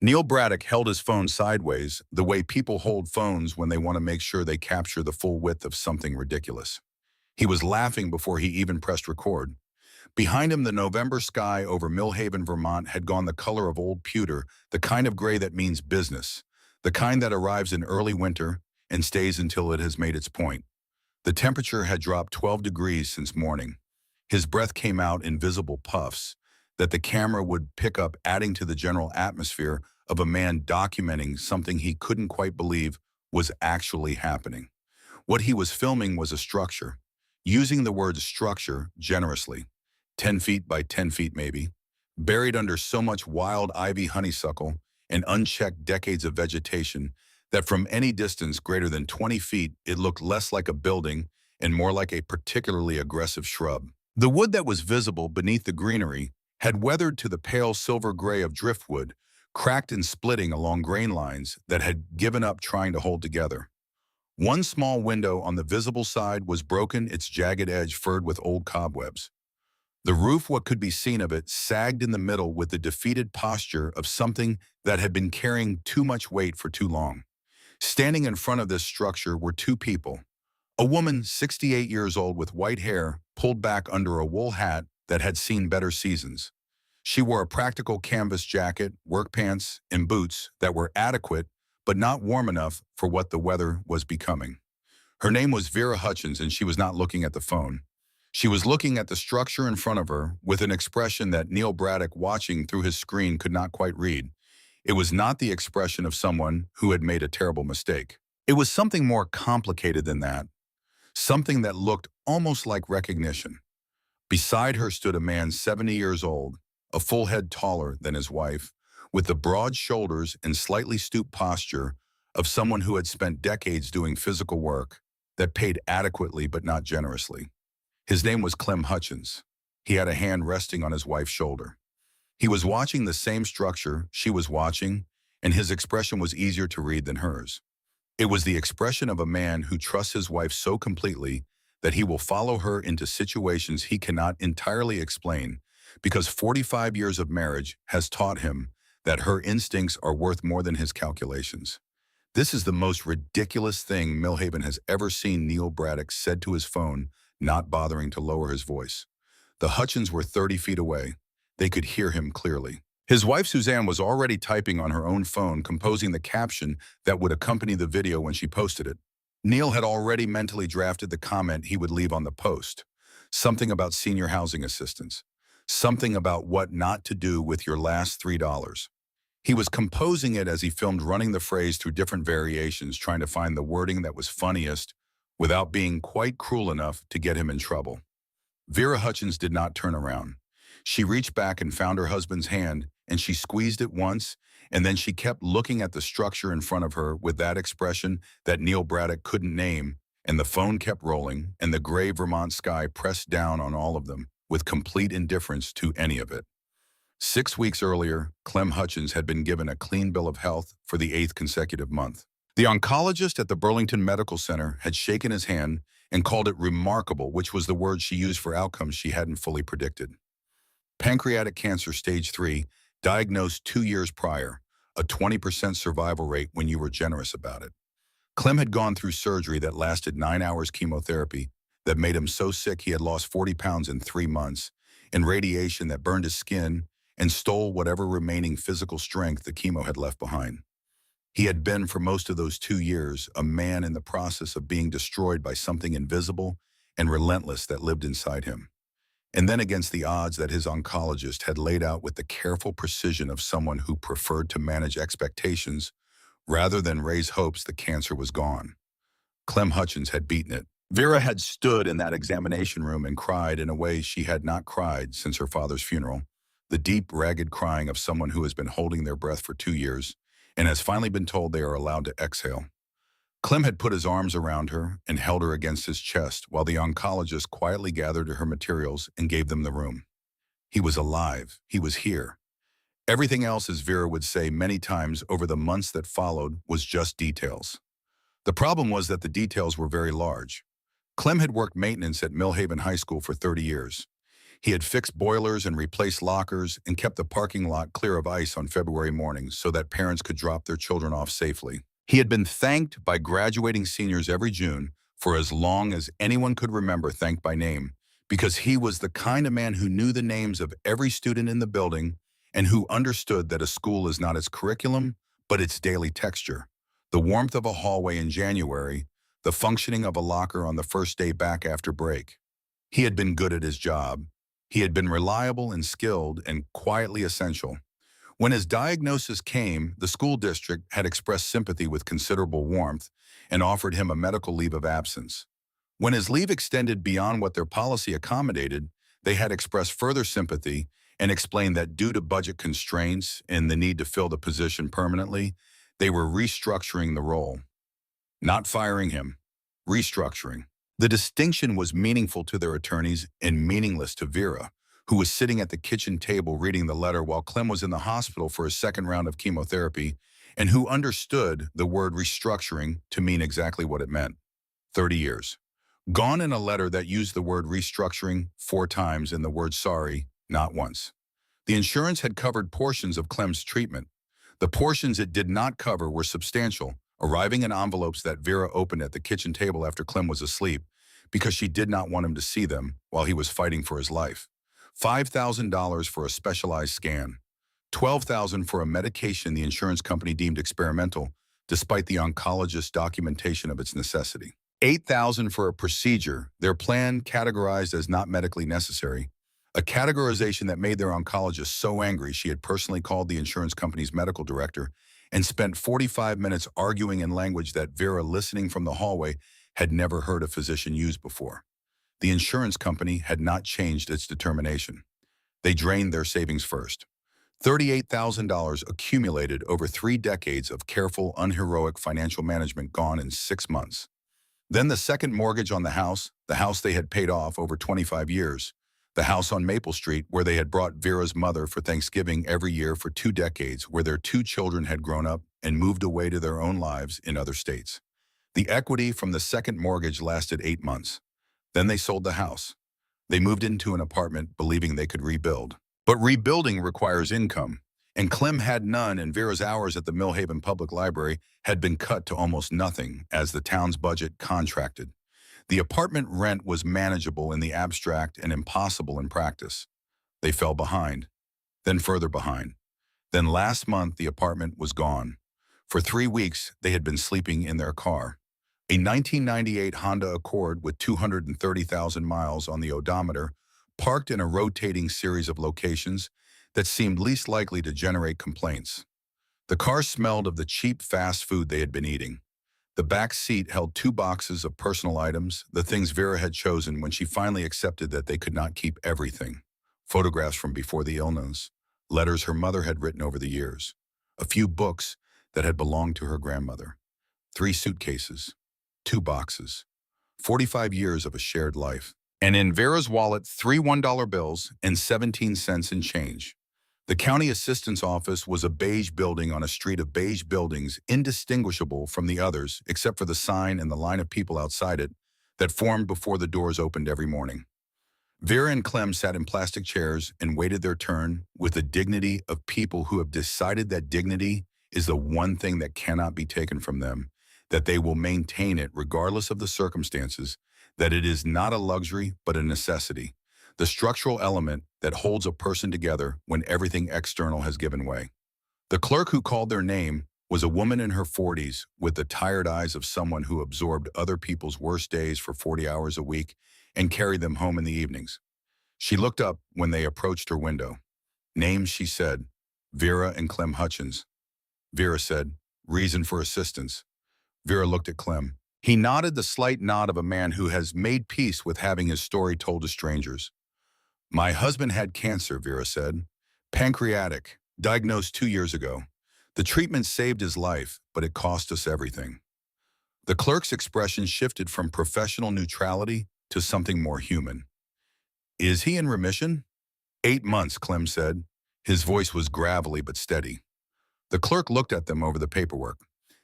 Neil Braddock held his phone sideways, the way people hold phones when they want to make sure they capture the full width of something ridiculous. He was laughing before he even pressed record. Behind him, the November sky over Millhaven, Vermont had gone the color of old pewter, the kind of gray that means business, the kind that arrives in early winter and stays until it has made its point. The temperature had dropped 12 degrees since morning. His breath came out in visible puffs that the camera would pick up, adding to the general atmosphere of a man documenting something he couldn't quite believe was actually happening. What he was filming was a structure, using the word structure generously, 10 feet by 10 feet maybe, buried under so much wild ivy honeysuckle and unchecked decades of vegetation that from any distance greater than 20 feet, it looked less like a building and more like a particularly aggressive shrub. The wood that was visible beneath the greenery had weathered to the pale silver gray of driftwood, cracked and splitting along grain lines that had given up trying to hold together. One small window on the visible side was broken, its jagged edge furred with old cobwebs. The roof, what could be seen of it, sagged in the middle with the defeated posture of something that had been carrying too much weight for too long. Standing in front of this structure were two people. A woman, 68 years old, with white hair pulled back under a wool hat that had seen better seasons. She wore a practical canvas jacket, work pants, and boots that were adequate but not warm enough for what the weather was becoming. Her name was Vera Hutchins, and she was not looking at the phone. She was looking at the structure in front of her with an expression that Neil Braddock, watching through his screen, could not quite read. It was not the expression of someone who had made a terrible mistake. It was something more complicated than that, something that looked almost like recognition. Beside her stood a man 70 years old, a full head taller than his wife, with the broad shoulders and slightly stooped posture of someone who had spent decades doing physical work that paid adequately but not generously. His name was Clem Hutchins. He had a hand resting on his wife's shoulder. He was watching the same structure she was watching, and his expression was easier to read than hers. It was the expression of a man who trusts his wife so completely that he will follow her into situations he cannot entirely explain, because 45 years of marriage has taught him that her instincts are worth more than his calculations. "This is the most ridiculous thing Millhaven has ever seen," Neil Braddock said to his phone, not bothering to lower his voice. The Hutchins were 30 feet away. They could hear him clearly. His wife Suzanne was already typing on her own phone, composing the caption that would accompany the video when she posted it. Neil had already mentally drafted the comment he would leave on the post. Something about senior housing assistance. Something about what not to do with your last $3. He was composing it as he filmed, running the phrase through different variations, trying to find the wording that was funniest without being quite cruel enough to get him in trouble. Vera Hutchins did not turn around. She reached back and found her husband's hand, and she squeezed it once, and then she kept looking at the structure in front of her with that expression that Neil Braddock couldn't name, and the phone kept rolling, and the gray Vermont sky pressed down on all of them with complete indifference to any of it. 6 weeks earlier, Clem Hutchins had been given a clean bill of health for the 8th consecutive month. The oncologist at the Burlington Medical Center had shaken his hand and called it remarkable, which was the word she used for outcomes she hadn't fully predicted. Pancreatic cancer stage 3, diagnosed 2 years prior, a 20% survival rate when you were generous about it. Clem had gone through surgery that lasted 9 hours, chemotherapy that made him so sick he had lost 40 pounds in 3 months, and radiation that burned his skin and stole whatever remaining physical strength the chemo had left behind. He had been, for most of those 2 years, a man in the process of being destroyed by something invisible and relentless that lived inside him. And then, against the odds that his oncologist had laid out with the careful precision of someone who preferred to manage expectations rather than raise hopes, the cancer was gone. Clem Hutchins had beaten it. Vera had stood in that examination room and cried in a way she had not cried since her father's funeral, the deep, ragged crying of someone who has been holding their breath for 2 years and has finally been told they are allowed to exhale. Clem had put his arms around her and held her against his chest while the oncologist quietly gathered her materials and gave them the room. He was alive. He was here. Everything else, as Vera would say many times over the months that followed, was just details. The problem was that the details were very large. Clem had worked maintenance at Millhaven High School for 30 years. He had fixed boilers and replaced lockers and kept the parking lot clear of ice on February mornings so that parents could drop their children off safely. He had been thanked by graduating seniors every June for as long as anyone could remember thanked by name, because he was the kind of man who knew the names of every student in the building and who understood that a school is not its curriculum, but its daily texture. The warmth of a hallway in January, the functioning of a locker on the first day back after break. He had been good at his job. He had been reliable and skilled and quietly essential. When his diagnosis came, the school district had expressed sympathy with considerable warmth and offered him a medical leave of absence. When his leave extended beyond what their policy accommodated, they had expressed further sympathy and explained that due to budget constraints and the need to fill the position permanently, they were restructuring the role. Not firing him, restructuring. The distinction was meaningful to their attorneys and meaningless to Vera, who was sitting at the kitchen table reading the letter while Clem was in the hospital for his second round of chemotherapy, and who understood the word restructuring to mean exactly what it meant. 30 years. Gone in a letter that used the word restructuring 4 times and the word sorry not once. The insurance had covered portions of Clem's treatment. The portions it did not cover were substantial, arriving in envelopes that Vera opened at the kitchen table after Clem was asleep because she did not want him to see them while he was fighting for his life. $5,000 for a specialized scan. $12,000 for a medication the insurance company deemed experimental, despite the oncologist's documentation of its necessity. $8,000 for a procedure their plan categorized as not medically necessary, a categorization that made their oncologist so angry she had personally called the insurance company's medical director and spent 45 minutes arguing in language that Vera, listening from the hallway, had never heard a physician use before. The insurance company had not changed its determination. They drained their savings first. $38,000 accumulated over 3 decades of careful, unheroic financial management gone in 6 months. Then the second mortgage on the house they had paid off over 25 years, the house on Maple Street where they had brought Vera's mother for Thanksgiving every year for 2 decades, where their 2 children had grown up and moved away to their own lives in other states. The equity from the second mortgage lasted 8 months. Then they sold the house. They moved into an apartment believing they could rebuild. But rebuilding requires income, and Clem had none, and Vera's hours at the Millhaven Public Library had been cut to almost nothing as the town's budget contracted. The apartment rent was manageable in the abstract and impossible in practice. They fell behind, then further behind. Then last month, the apartment was gone. For 3 weeks, they had been sleeping in their car. A 1998 Honda Accord with 230,000 miles on the odometer, parked in a rotating series of locations that seemed least likely to generate complaints. The car smelled of the cheap fast food they had been eating. The back seat held 2 boxes of personal items, the things Vera had chosen when she finally accepted that they could not keep everything. Photographs from before the illness, letters her mother had written over the years, a few books that had belonged to her grandmother, 3 suitcases, 2 boxes, 45 years of a shared life. And in Vera's wallet, 3 $1 bills and 17 cents in change. The county assistance office was a beige building on a street of beige buildings, indistinguishable from the others except for the sign and the line of people outside it that formed before the doors opened every morning. Vera and Clem sat in plastic chairs and waited their turn with the dignity of people who have decided that dignity is the one thing that cannot be taken from them, that they will maintain it regardless of the circumstances, that it is not a luxury but a necessity, the structural element that holds a person together when everything external has given way. The clerk who called their name was a woman in her 40s with the tired eyes of someone who absorbed other people's worst days for 40 hours a week and carried them home in the evenings. She looked up when they approached her window. Names, she said, Vera and Clem Hutchins. Vera said, reason for assistance. Vera looked at Clem. He nodded the slight nod of a man who has made peace with having his story told to strangers. My husband had cancer, Vera said. Pancreatic, diagnosed 2 years ago. The treatment saved his life, but it cost us everything. The clerk's expression shifted from professional neutrality to something more human. Is he in remission? 8 months, Clem said. His voice was gravelly but steady. The clerk looked at them over the paperwork.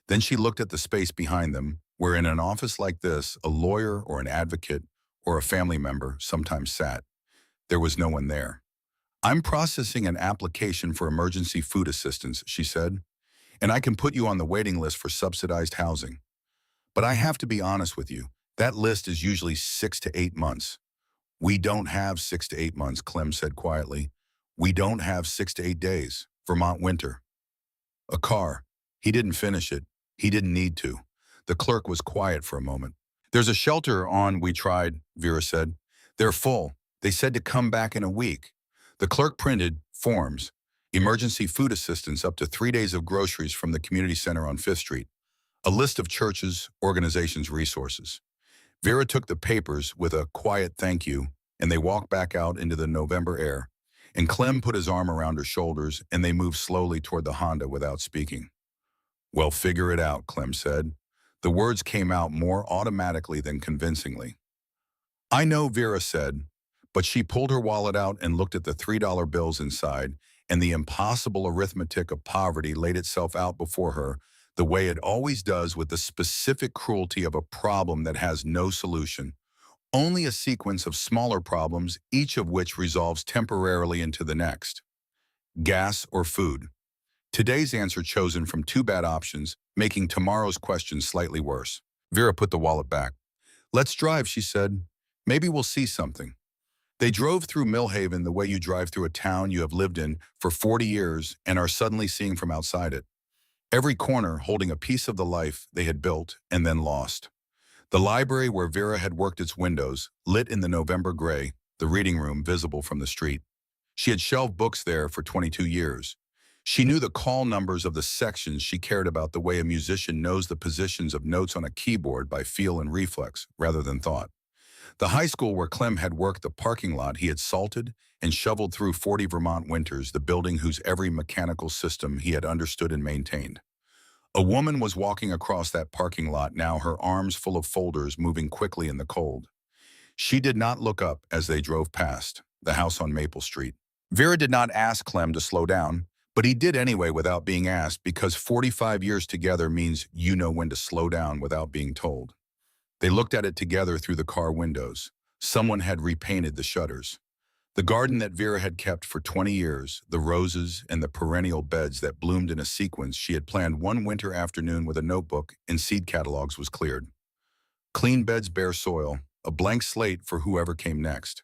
Then she looked at the space behind them, where in an office like this, a lawyer or an advocate or a family member sometimes sat. There was no one there. I'm processing an application for emergency food assistance, she said, and I can put you on the waiting list for subsidized housing. But I have to be honest with you. That list is usually 6 to 8 months. We don't have 6 to 8 months, Clem said quietly. We don't have 6 to 8 days. Vermont winter. A car. He didn't finish it. He didn't need to. The clerk was quiet for a moment. There's a shelter on, we tried, Vera said. They're full. They said to come back in a week. The clerk printed forms, emergency food assistance up to 3 days of groceries from the community center on 5th Street, a list of churches, organizations, resources. Vera took the papers with a quiet thank you, and they walked back out into the November air. And Clem put his arm around her shoulders, and they moved slowly toward the Honda without speaking. Well, figure it out, Clem said. The words came out more automatically than convincingly. I know, Vera said, but she pulled her wallet out and looked at the $3 bills inside, and the impossible arithmetic of poverty laid itself out before her, the way it always does with the specific cruelty of a problem that has no solution, only a sequence of smaller problems, each of which resolves temporarily into the next. Gas or food? Today's answer chosen from two bad options, making tomorrow's question slightly worse. Vera put the wallet back. Let's drive, she said. Maybe we'll see something. They drove through Millhaven the way you drive through a town you have lived in for 40 years and are suddenly seeing from outside it. Every corner holding a piece of the life they had built and then lost. The library where Vera had worked its windows, lit in the November gray, the reading room visible from the street. She had shelved books there for 22 years. She knew the call numbers of the sections she cared about the way a musician knows the positions of notes on a keyboard by feel and reflex rather than thought. The high school where Clem had worked, the parking lot he had salted and shoveled through 40 Vermont winters, the building whose every mechanical system he had understood and maintained. A woman was walking across that parking lot now, her arms full of folders moving quickly in the cold. She did not look up as they drove past the house on Maple Street. Vera did not ask Clem to slow down, but he did anyway without being asked, because 45 years together means you know when to slow down without being told. They looked at it together through the car windows. Someone had repainted the shutters. The garden that Vera had kept for 20 years, the roses and the perennial beds that bloomed in a sequence she had planned one winter afternoon with a notebook and seed catalogs, was cleared. Clean beds, bare soil, a blank slate for whoever came next.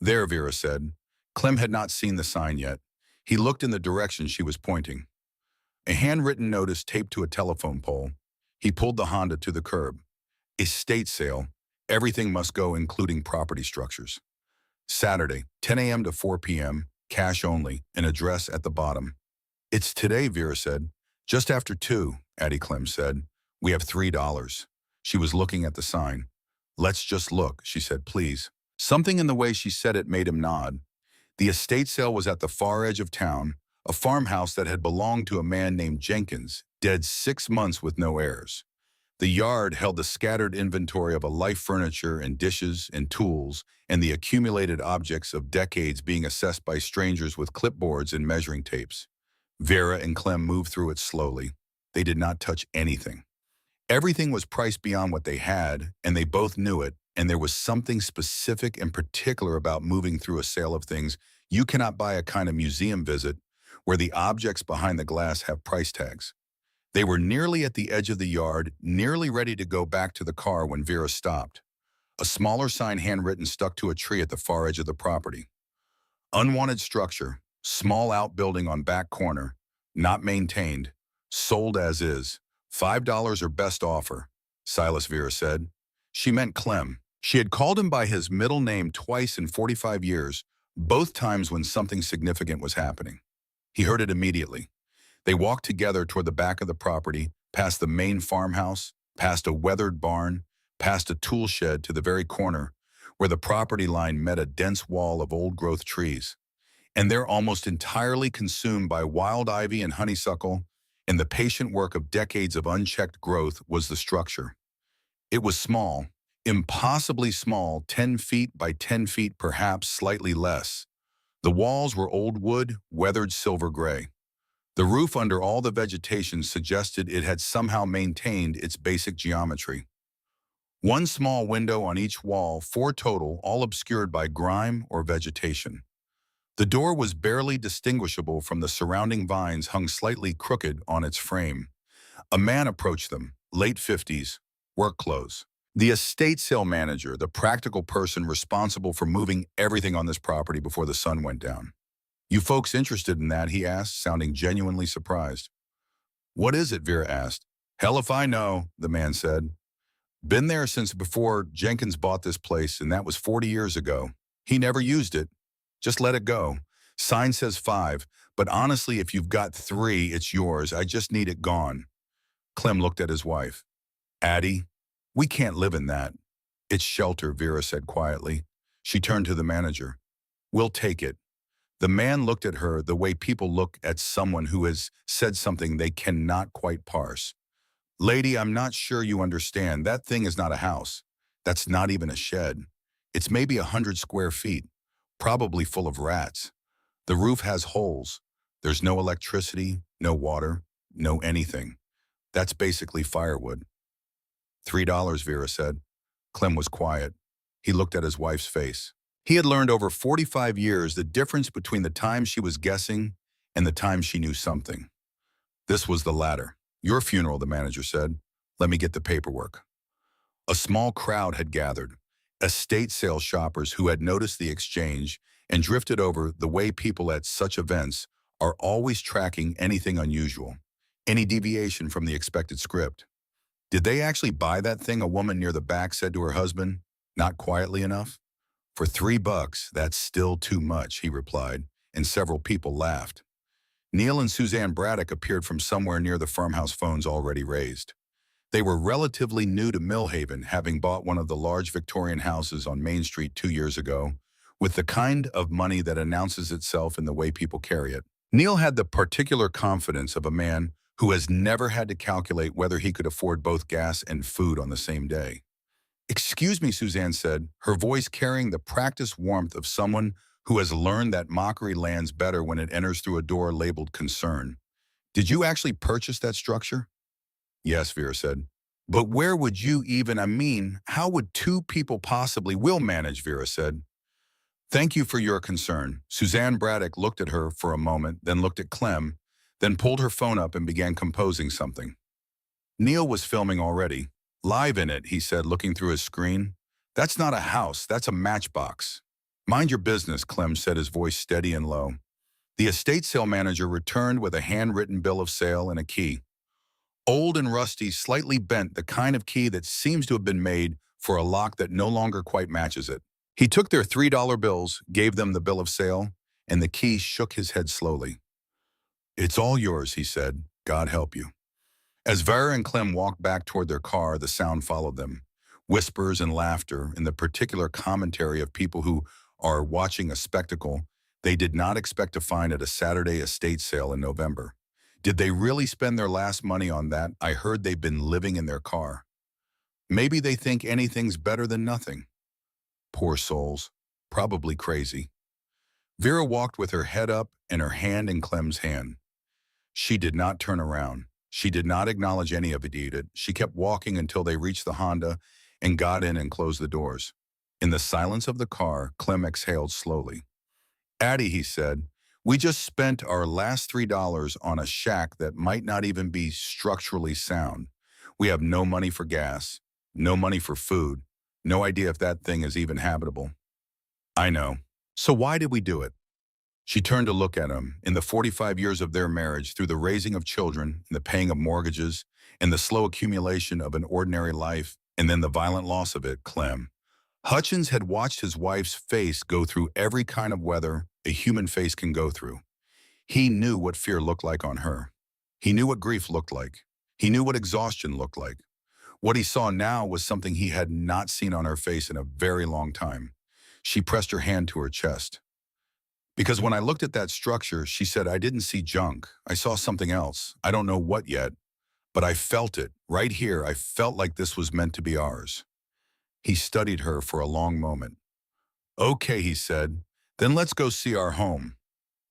There, Vera said. Clem had not seen the sign yet. He looked in the direction she was pointing. A handwritten notice taped to a telephone pole. He pulled the Honda to the curb. Estate sale. Everything must go, including property structures. Saturday, 10 a.m. to 4 p.m., cash only, an address at the bottom. It's today, Vera said. Just after 2, Addie Clem said. We have $3. She was looking at the sign. Let's just look, she said, please. Something in the way she said it made him nod. The estate sale was at the far edge of town, a farmhouse that had belonged to a man named Jenkins, dead 6 months with no heirs. The yard held the scattered inventory of a life, furniture and dishes and tools, and the accumulated objects of decades being assessed by strangers with clipboards and measuring tapes. Vera and Clem moved through it slowly. They did not touch anything. Everything was priced beyond what they had, and they both knew it, and there was something specific and particular about moving through a sale of things you cannot buy, a kind of museum visit where the objects behind the glass have price tags. They were nearly at the edge of the yard, nearly ready to go back to the car when Vera stopped. A smaller sign, handwritten, stuck to a tree at the far edge of the property. Unwanted structure, small outbuilding on back corner, not maintained, sold as is, $5 or best offer, Silas, Vera said. She meant Clem. She had called him by his middle name twice in 45 years, both times when something significant was happening. He heard it immediately. They walked together toward the back of the property, past the main farmhouse, past a weathered barn, past a tool shed to the very corner, where the property line met a dense wall of old-growth trees. And there, almost entirely consumed by wild ivy and honeysuckle, and the patient work of decades of unchecked growth, was the structure. It was small, impossibly small, 10 feet by 10 feet, perhaps slightly less. The walls were old wood, weathered silver gray. The roof, under all the vegetation, suggested it had somehow maintained its basic geometry. One small window on each wall, four total, all obscured by grime or vegetation. The door was barely distinguishable from the surrounding vines hung slightly crooked on its frame. A man approached them, late 50s, work clothes. The estate sale manager, the practical person responsible for moving everything on this property before the sun went down. You folks interested in that, he asked, sounding genuinely surprised. What is it, Vera asked. Hell if I know, the man said. Been there since before Jenkins bought this place, and that was 40 years ago. He never used it. Just let it go. Sign says 5, but honestly, if you've got 3, it's yours. I just need it gone. Clem looked at his wife. Addie, we can't live in that. It's shelter, Vera said quietly. She turned to the manager. We'll take it. The man looked at her the way people look at someone who has said something they cannot quite parse. Lady, I'm not sure you understand. That thing is not a house. That's not even a shed. It's maybe 100 square feet, probably full of rats. The roof has holes. There's no electricity, no water, no anything. That's basically firewood. $3, Vera said. Clem was quiet. He looked at his wife's face. He had learned over 45 years the difference between the time she was guessing and the time she knew something. This was the latter. Your funeral, the manager said. Let me get the paperwork. A small crowd had gathered, estate sale shoppers who had noticed the exchange and drifted over the way people at such events are always tracking anything unusual, any deviation from the expected script. Did they actually buy that thing? A woman near the back said to her husband, not quietly enough. For $3, that's still too much, he replied, and several people laughed. Neil and Suzanne Braddock appeared from somewhere near the farmhouse phones already raised. They were relatively new to Millhaven, having bought one of the large Victorian houses on Main Street 2 years ago, with the kind of money that announces itself in the way people carry it. Neil had the particular confidence of a man who has never had to calculate whether he could afford both gas and food on the same day. Excuse me, Suzanne said, her voice carrying the practiced warmth of someone who has learned that mockery lands better when it enters through a door labeled concern. Did you actually purchase that structure? Yes, Vera said. But where would you even, how would 2 people possibly will manage, Vera said. Thank you for your concern. Suzanne Braddock looked at her for a moment, then looked at Clem, then pulled her phone up and began composing something. Neil was filming already. Live in it, he said, looking through his screen. That's not a house, that's a matchbox. Mind your business, Clem said, his voice steady and low. The estate sale manager returned with a handwritten bill of sale and a key. Old and rusty, slightly bent, the kind of key that seems to have been made for a lock that no longer quite matches it. He took their $3 bills, gave them the bill of sale, and the key shook his head slowly. It's all yours, he said. God help you. As Vera and Clem walked back toward their car, the sound followed them. Whispers and laughter, and the particular commentary of people who are watching a spectacle they did not expect to find at a Saturday estate sale in November. Did they really spend their last money on that? I heard they've been living in their car. Maybe they think anything's better than nothing. Poor souls. Probably crazy. Vera walked with her head up and her hand in Clem's hand. She did not turn around. She did not acknowledge any of it. She kept walking until they reached the Honda and got in and closed the doors. In the silence of the car, Clem exhaled slowly. Addie, he said, we just spent our last $3 on a shack that might not even be structurally sound. We have no money for gas, no money for food, no idea if that thing is even habitable. I know. So why did we do it? She turned to look at him. In the 45 years of their marriage, through the raising of children, and the paying of mortgages, and the slow accumulation of an ordinary life, and then the violent loss of it, Clem. Hutchins had watched his wife's face go through every kind of weather a human face can go through. He knew what fear looked like on her. He knew what grief looked like. He knew what exhaustion looked like. What he saw now was something he had not seen on her face in a very long time. She pressed her hand to her chest. Because when I looked at that structure, she said, I didn't see junk. I saw something else. I don't know what yet, but I felt it. Right here, I felt like this was meant to be ours. He studied her for a long moment. Okay, he said, then let's go see our home.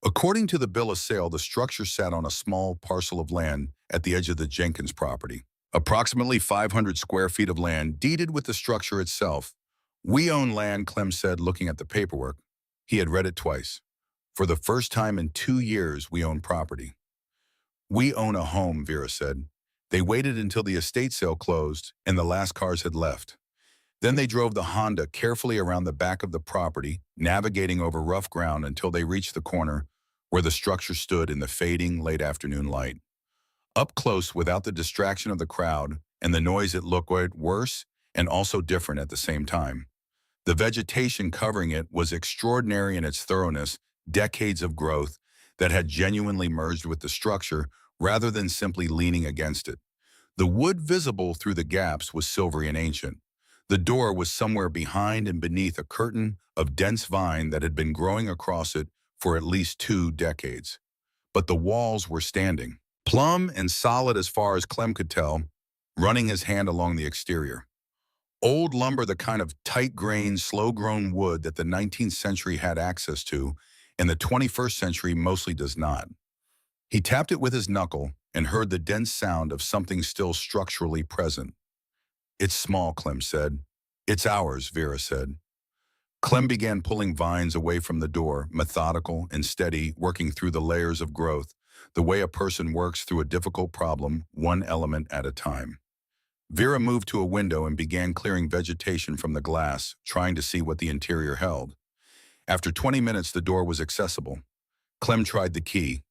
According to the bill of sale, the structure sat on a small parcel of land at the edge of the Jenkins property. Approximately 500 square feet of land deeded with the structure itself. We own land, Clem said, looking at the paperwork. He had read it twice. For the first time in 2 years, we own property. We own a home, Vera said. They waited until the estate sale closed and the last cars had left. Then they drove the Honda carefully around the back of the property, navigating over rough ground until they reached the corner where the structure stood in the fading late afternoon light. Up close, without the distraction of the crowd and the noise, it looked worse and also different at the same time. The vegetation covering it was extraordinary in its thoroughness, decades of growth that had genuinely merged with the structure rather than simply leaning against it. The wood visible through the gaps was silvery and ancient. The door was somewhere behind and beneath a curtain of dense vine that had been growing across it for at least 2 decades. But the walls were standing, plumb and solid as far as Clem could tell, running his hand along the exterior. Old lumber, the kind of tight-grained, slow-grown wood that the 19th century had access to, and the 21st century mostly does not. He tapped it with his knuckle and heard the dense sound of something still structurally present. It's small, Clem said. It's ours, Vera said. Clem began pulling vines away from the door, methodical and steady, working through the layers of growth, the way a person works through a difficult problem, one element at a time. Vera moved to a window and began clearing vegetation from the glass, trying to see what the interior held. After 20 minutes, the door was accessible. Clem tried the key.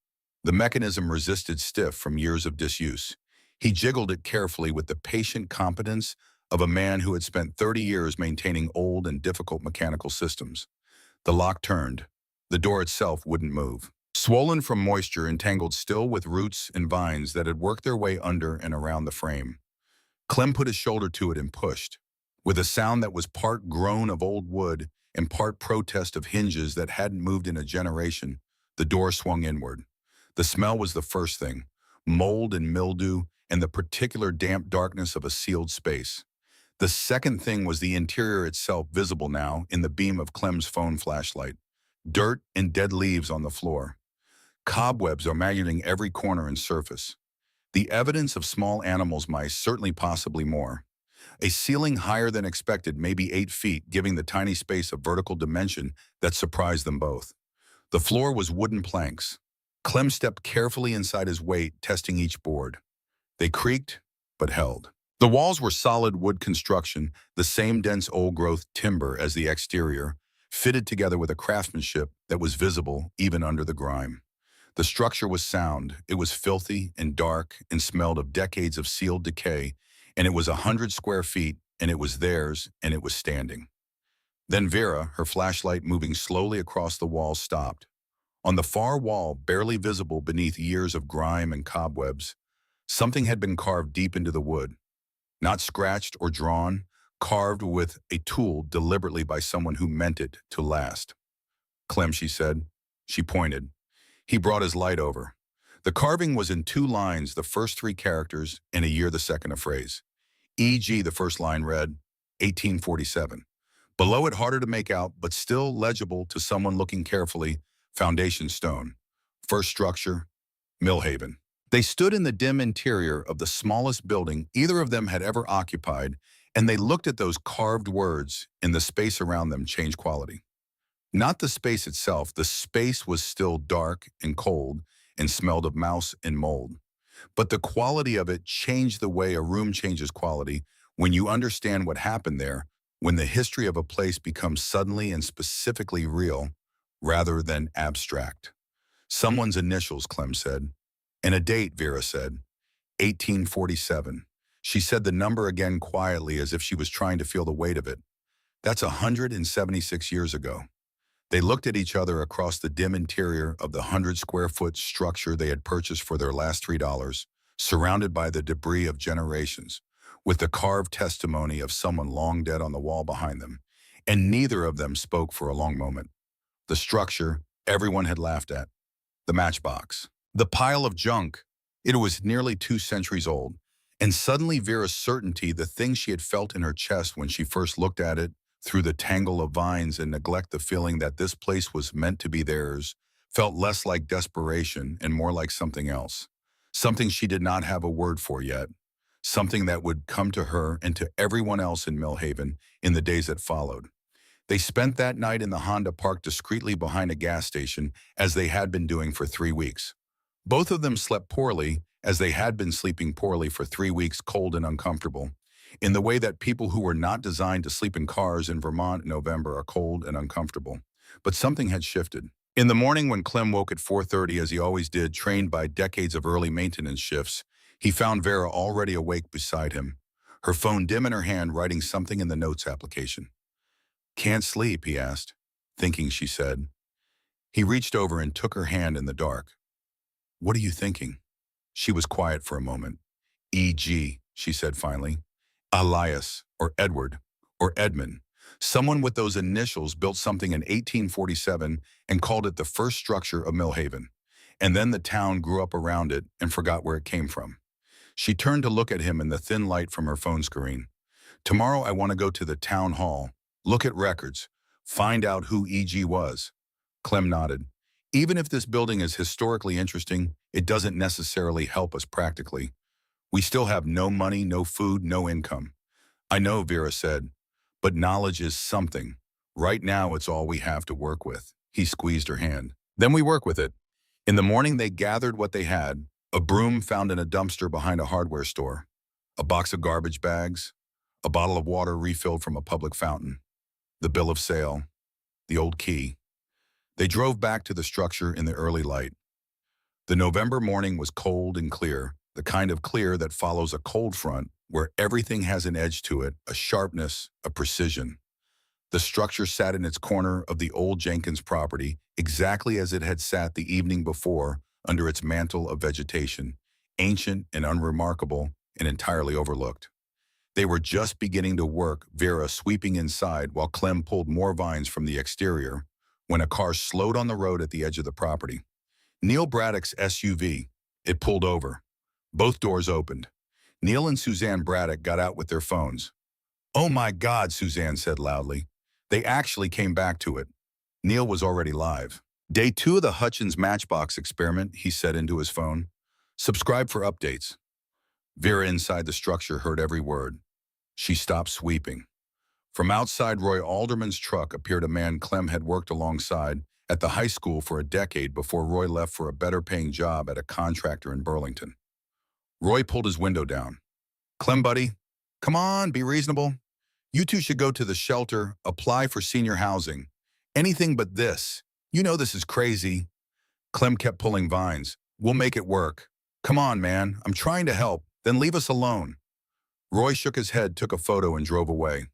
The mechanism resisted stiff from years of disuse. He jiggled it carefully with the patient competence of a man who had spent 30 years maintaining old and difficult mechanical systems. The lock turned. The door itself wouldn't move. Swollen from moisture, entangled still with roots and vines that had worked their way under and around the frame. Clem put his shoulder to it and pushed. With a sound that was part groan of old wood and part protest of hinges that hadn't moved in a generation, the door swung inward. The smell was the first thing, mold and mildew and the particular damp darkness of a sealed space. The second thing was the interior itself, visible now in the beam of Clem's phone flashlight. Dirt and dead leaves on the floor. Cobwebs emanating every corner and surface. The evidence of small animals, mice, certainly possibly more. A ceiling higher than expected, maybe 8 feet, giving the tiny space a vertical dimension that surprised them both. The floor was wooden planks. Clem stepped carefully inside his weight, testing each board. They creaked, but held. The walls were solid wood construction, the same dense old-growth timber as the exterior, fitted together with a craftsmanship that was visible even under the grime. The structure was sound. It was filthy and dark and smelled of decades of sealed decay, and it was 100 square feet, and it was theirs, and it was standing. Then Vera, her flashlight moving slowly across the wall, stopped. On the far wall, barely visible beneath years of grime and cobwebs, something had been carved deep into the wood. Not scratched or drawn, carved with a tool deliberately by someone who meant it to last. Clem, she said. She pointed. He brought his light over. The carving was in 2 lines, the first 3 characters, and a year the second a phrase. E.g., the first line read, 1847. Below it, harder to make out, but still legible to someone looking carefully, foundation stone. First structure, Millhaven. They stood in the dim interior of the smallest building either of them had ever occupied, and they looked at those carved words, and the space around them changed quality. Not the space itself. The space was still dark and cold and smelled of mouse and mold. But the quality of it changed the way a room changes quality when you understand what happened there, when the history of a place becomes suddenly and specifically real rather than abstract. Someone's initials, Clem said. And a date, Vera said. 1847. She said the number again quietly as if she was trying to feel the weight of it. That's 176 years ago. They looked at each other across the dim interior of the 100-square-foot structure they had purchased for their last $3, surrounded by the debris of generations, with the carved testimony of someone long dead on the wall behind them, and neither of them spoke for a long moment. The structure everyone had laughed at. The matchbox. The pile of junk. It was nearly 2 centuries old, and suddenly Vera's certainty, the thing she had felt in her chest when she first looked at it, through the tangle of vines and neglect, the feeling that this place was meant to be theirs, felt less like desperation and more like something else. Something she did not have a word for yet. something that would come to her and to everyone else in Millhaven in the days that followed. They spent that night in the Honda parked discreetly behind a gas station, as they had been doing for 3 weeks. Both of them slept poorly, as they had been sleeping poorly for 3 weeks, cold and uncomfortable, in the way that people who were not designed to sleep in cars in Vermont in November are cold and uncomfortable. But something had shifted. In the morning, when Clem woke at 4:30, as he always did, trained by decades of early maintenance shifts, he found Vera already awake beside him, her phone dim in her hand, writing something in the notes application. "Can't sleep?" he asked, thinking she said. He reached over and took her hand in the dark. "What are you thinking?" She was quiet for a moment. "E.G.," she said finally. "Elias, or Edward, or Edmund. Someone with those initials built something in 1847 and called it the first structure of Millhaven. And then the town grew up around it and forgot where it came from." She turned to look at him in the thin light from her phone screen. "Tomorrow I want to go to the town hall, look at records, find out who E.G. was." Clem nodded. "Even if this building is historically interesting, it doesn't necessarily help us practically. We still have no money, no food, no income." "I know," Vera said, "but knowledge is something. Right now it's all we have to work with." He squeezed her hand. "Then we work with it." In the morning they gathered what they had: a broom found in a dumpster behind a hardware store, a box of garbage bags, a bottle of water refilled from a public fountain, the bill of sale, the old key. They drove back to the structure in the early light. The November morning was cold and clear, the kind of clear that follows a cold front, where everything has an edge to it, a sharpness, a precision. The structure sat in its corner of the old Jenkins property, exactly as it had sat the evening before, under its mantle of vegetation, ancient and unremarkable and entirely overlooked. They were just beginning to work, Vera sweeping inside while Clem pulled more vines from the exterior, when a car slowed on the road at the edge of the property. Neil Braddock's SUV. It pulled over. Both doors opened. Neil and Suzanne Braddock got out with their phones. "Oh my God," Suzanne said loudly. They actually came back to it. Neil was already live. "Day 2 of the Hutchins Matchbox experiment," he said into his phone. "Subscribe for updates." Vera inside the structure heard every word. She stopped sweeping. From outside Roy Alderman's truck appeared a man Clem had worked alongside at the high school for a decade before Roy left for a better-paying job at a contractor in Burlington. Roy pulled his window down. "Clem, buddy, come on, be reasonable. You two should go to the shelter, apply for senior housing. Anything but this. You know this is crazy." Clem kept pulling vines. "We'll make it work. Come on, man, I'm trying to help. Then leave us alone." Roy shook his head, took a photo, and drove away.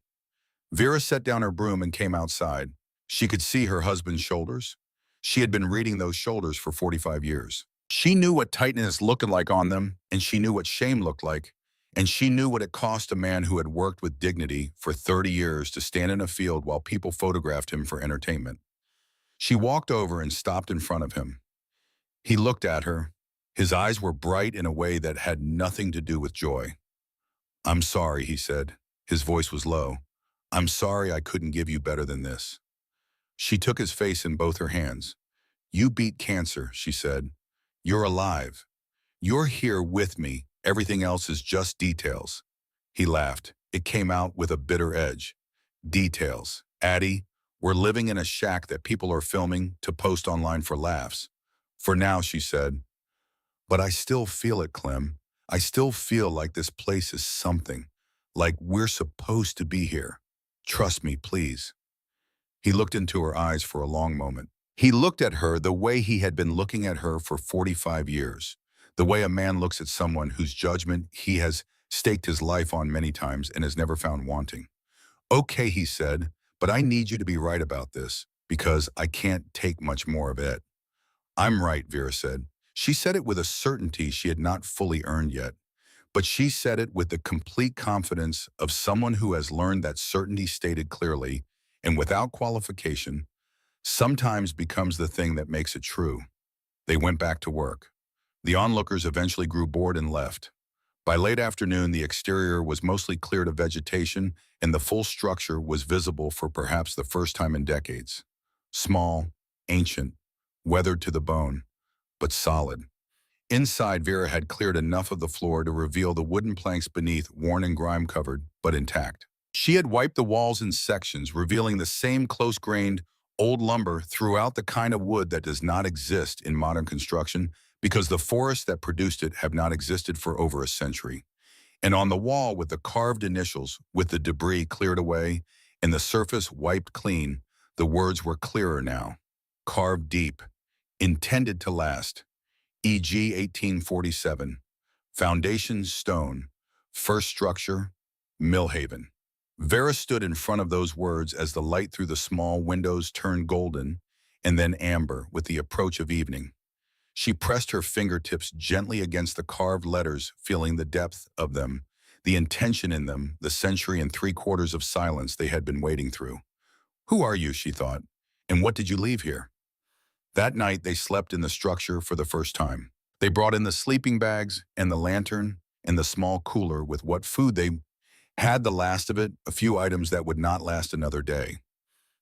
Vera set down her broom and came outside. She could see her husband's shoulders. She had been reading those shoulders for 45 years. She knew what tightness looked like on them, and she knew what shame looked like, and she knew what it cost a man who had worked with dignity for 30 years to stand in a field while people photographed him for entertainment. She walked over and stopped in front of him. He looked at her. His eyes were bright in a way that had nothing to do with joy. "I'm sorry," he said. His voice was low. "I'm sorry I couldn't give you better than this." She took his face in both her hands. "You beat cancer," she said. "You're alive. You're here with me. Everything else is just details." He laughed. It came out with a bitter edge. "Details. Addie, we're living in a shack that people are filming to post online for laughs. For now," she said. "But I still feel it, Clem. I still feel like this place is something. Like we're supposed to be here. Trust me, please." He looked into her eyes for a long moment. He looked at her the way he had been looking at her for 45 years. The way a man looks at someone whose judgment he has staked his life on many times and has never found wanting. "Okay," he said, "but I need you to be right about this, because I can't take much more of it." "I'm right," Vera said. She said it with a certainty she had not fully earned yet, but she said it with the complete confidence of someone who has learned that certainty stated clearly and without qualification sometimes becomes the thing that makes it true. They went back to work. The onlookers eventually grew bored and left. By late afternoon, the exterior was mostly cleared of vegetation, and the full structure was visible for perhaps the first time in decades. Small, ancient, weathered to the bone, but solid. Inside, Vera had cleared enough of the floor to reveal the wooden planks beneath, worn and grime-covered, but intact. She had wiped the walls in sections, revealing the same close-grained, old lumber throughout, the kind of wood that does not exist in modern construction because the forests that produced it have not existed for over a century. And on the wall, with the carved initials, with the debris cleared away and the surface wiped clean, the words were clearer now. Carved deep, intended to last. E.g. 1847. Foundation stone. First structure, Millhaven. Vera stood in front of those words as the light through the small windows turned golden and then amber with the approach of evening. She pressed her fingertips gently against the carved letters, feeling the depth of them, the intention in them, the century and 3/4 of silence they had been wading through. Who are you, she thought, and what did you leave here? That night, they slept in the structure for the first time. They brought in the sleeping bags and the lantern and the small cooler with what food they had, the last of it, a few items that would not last another day.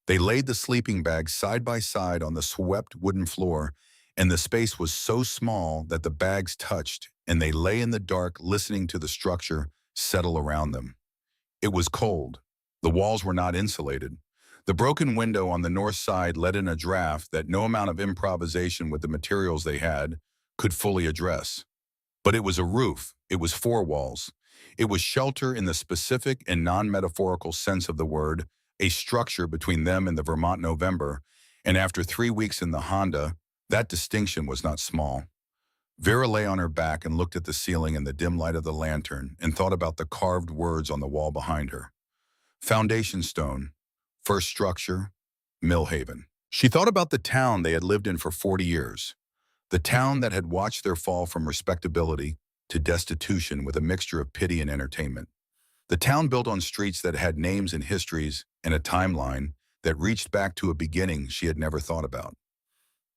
They laid the sleeping bags side by side on the swept wooden floor, and the space was so small that the bags touched, and they lay in the dark listening to the structure settle around them. It was cold. The walls were not insulated. The broken window on the north side let in a draft that no amount of improvisation with the materials they had could fully address. But it was a roof. It was four walls. It was shelter in the specific and non-metaphorical sense of the word, a structure between them and the Vermont November, and after 3 weeks in the Honda, that distinction was not small. Vera lay on her back and looked at the ceiling in the dim light of the lantern and thought about the carved words on the wall behind her. Foundation stone, first structure, Millhaven. She thought about the town they had lived in for 40 years, the town that had watched their fall from respectability to destitution with a mixture of pity and entertainment. The town built on streets that had names and histories and a timeline that reached back to a beginning she had never thought about.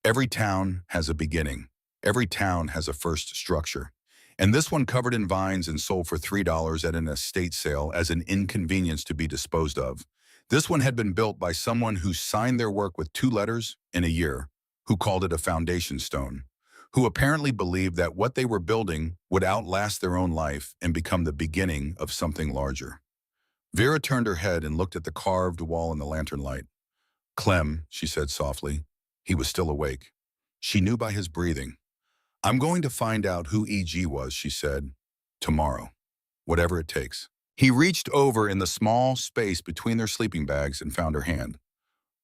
Every town has a beginning. Every town has a first structure. And this one covered in vines and sold for $3 at an estate sale as an inconvenience to be disposed of. This one had been built by someone who signed their work with 2 letters in a year, who called it a foundation stone, who apparently believed that what they were building would outlast their own life and become the beginning of something larger. Vera turned her head and looked at the carved wall in the lantern light. Clem, she said softly. He was still awake. She knew by his breathing. I'm going to find out who E.G. was, she said. Tomorrow. Whatever it takes. He reached over in the small space between their sleeping bags and found her hand.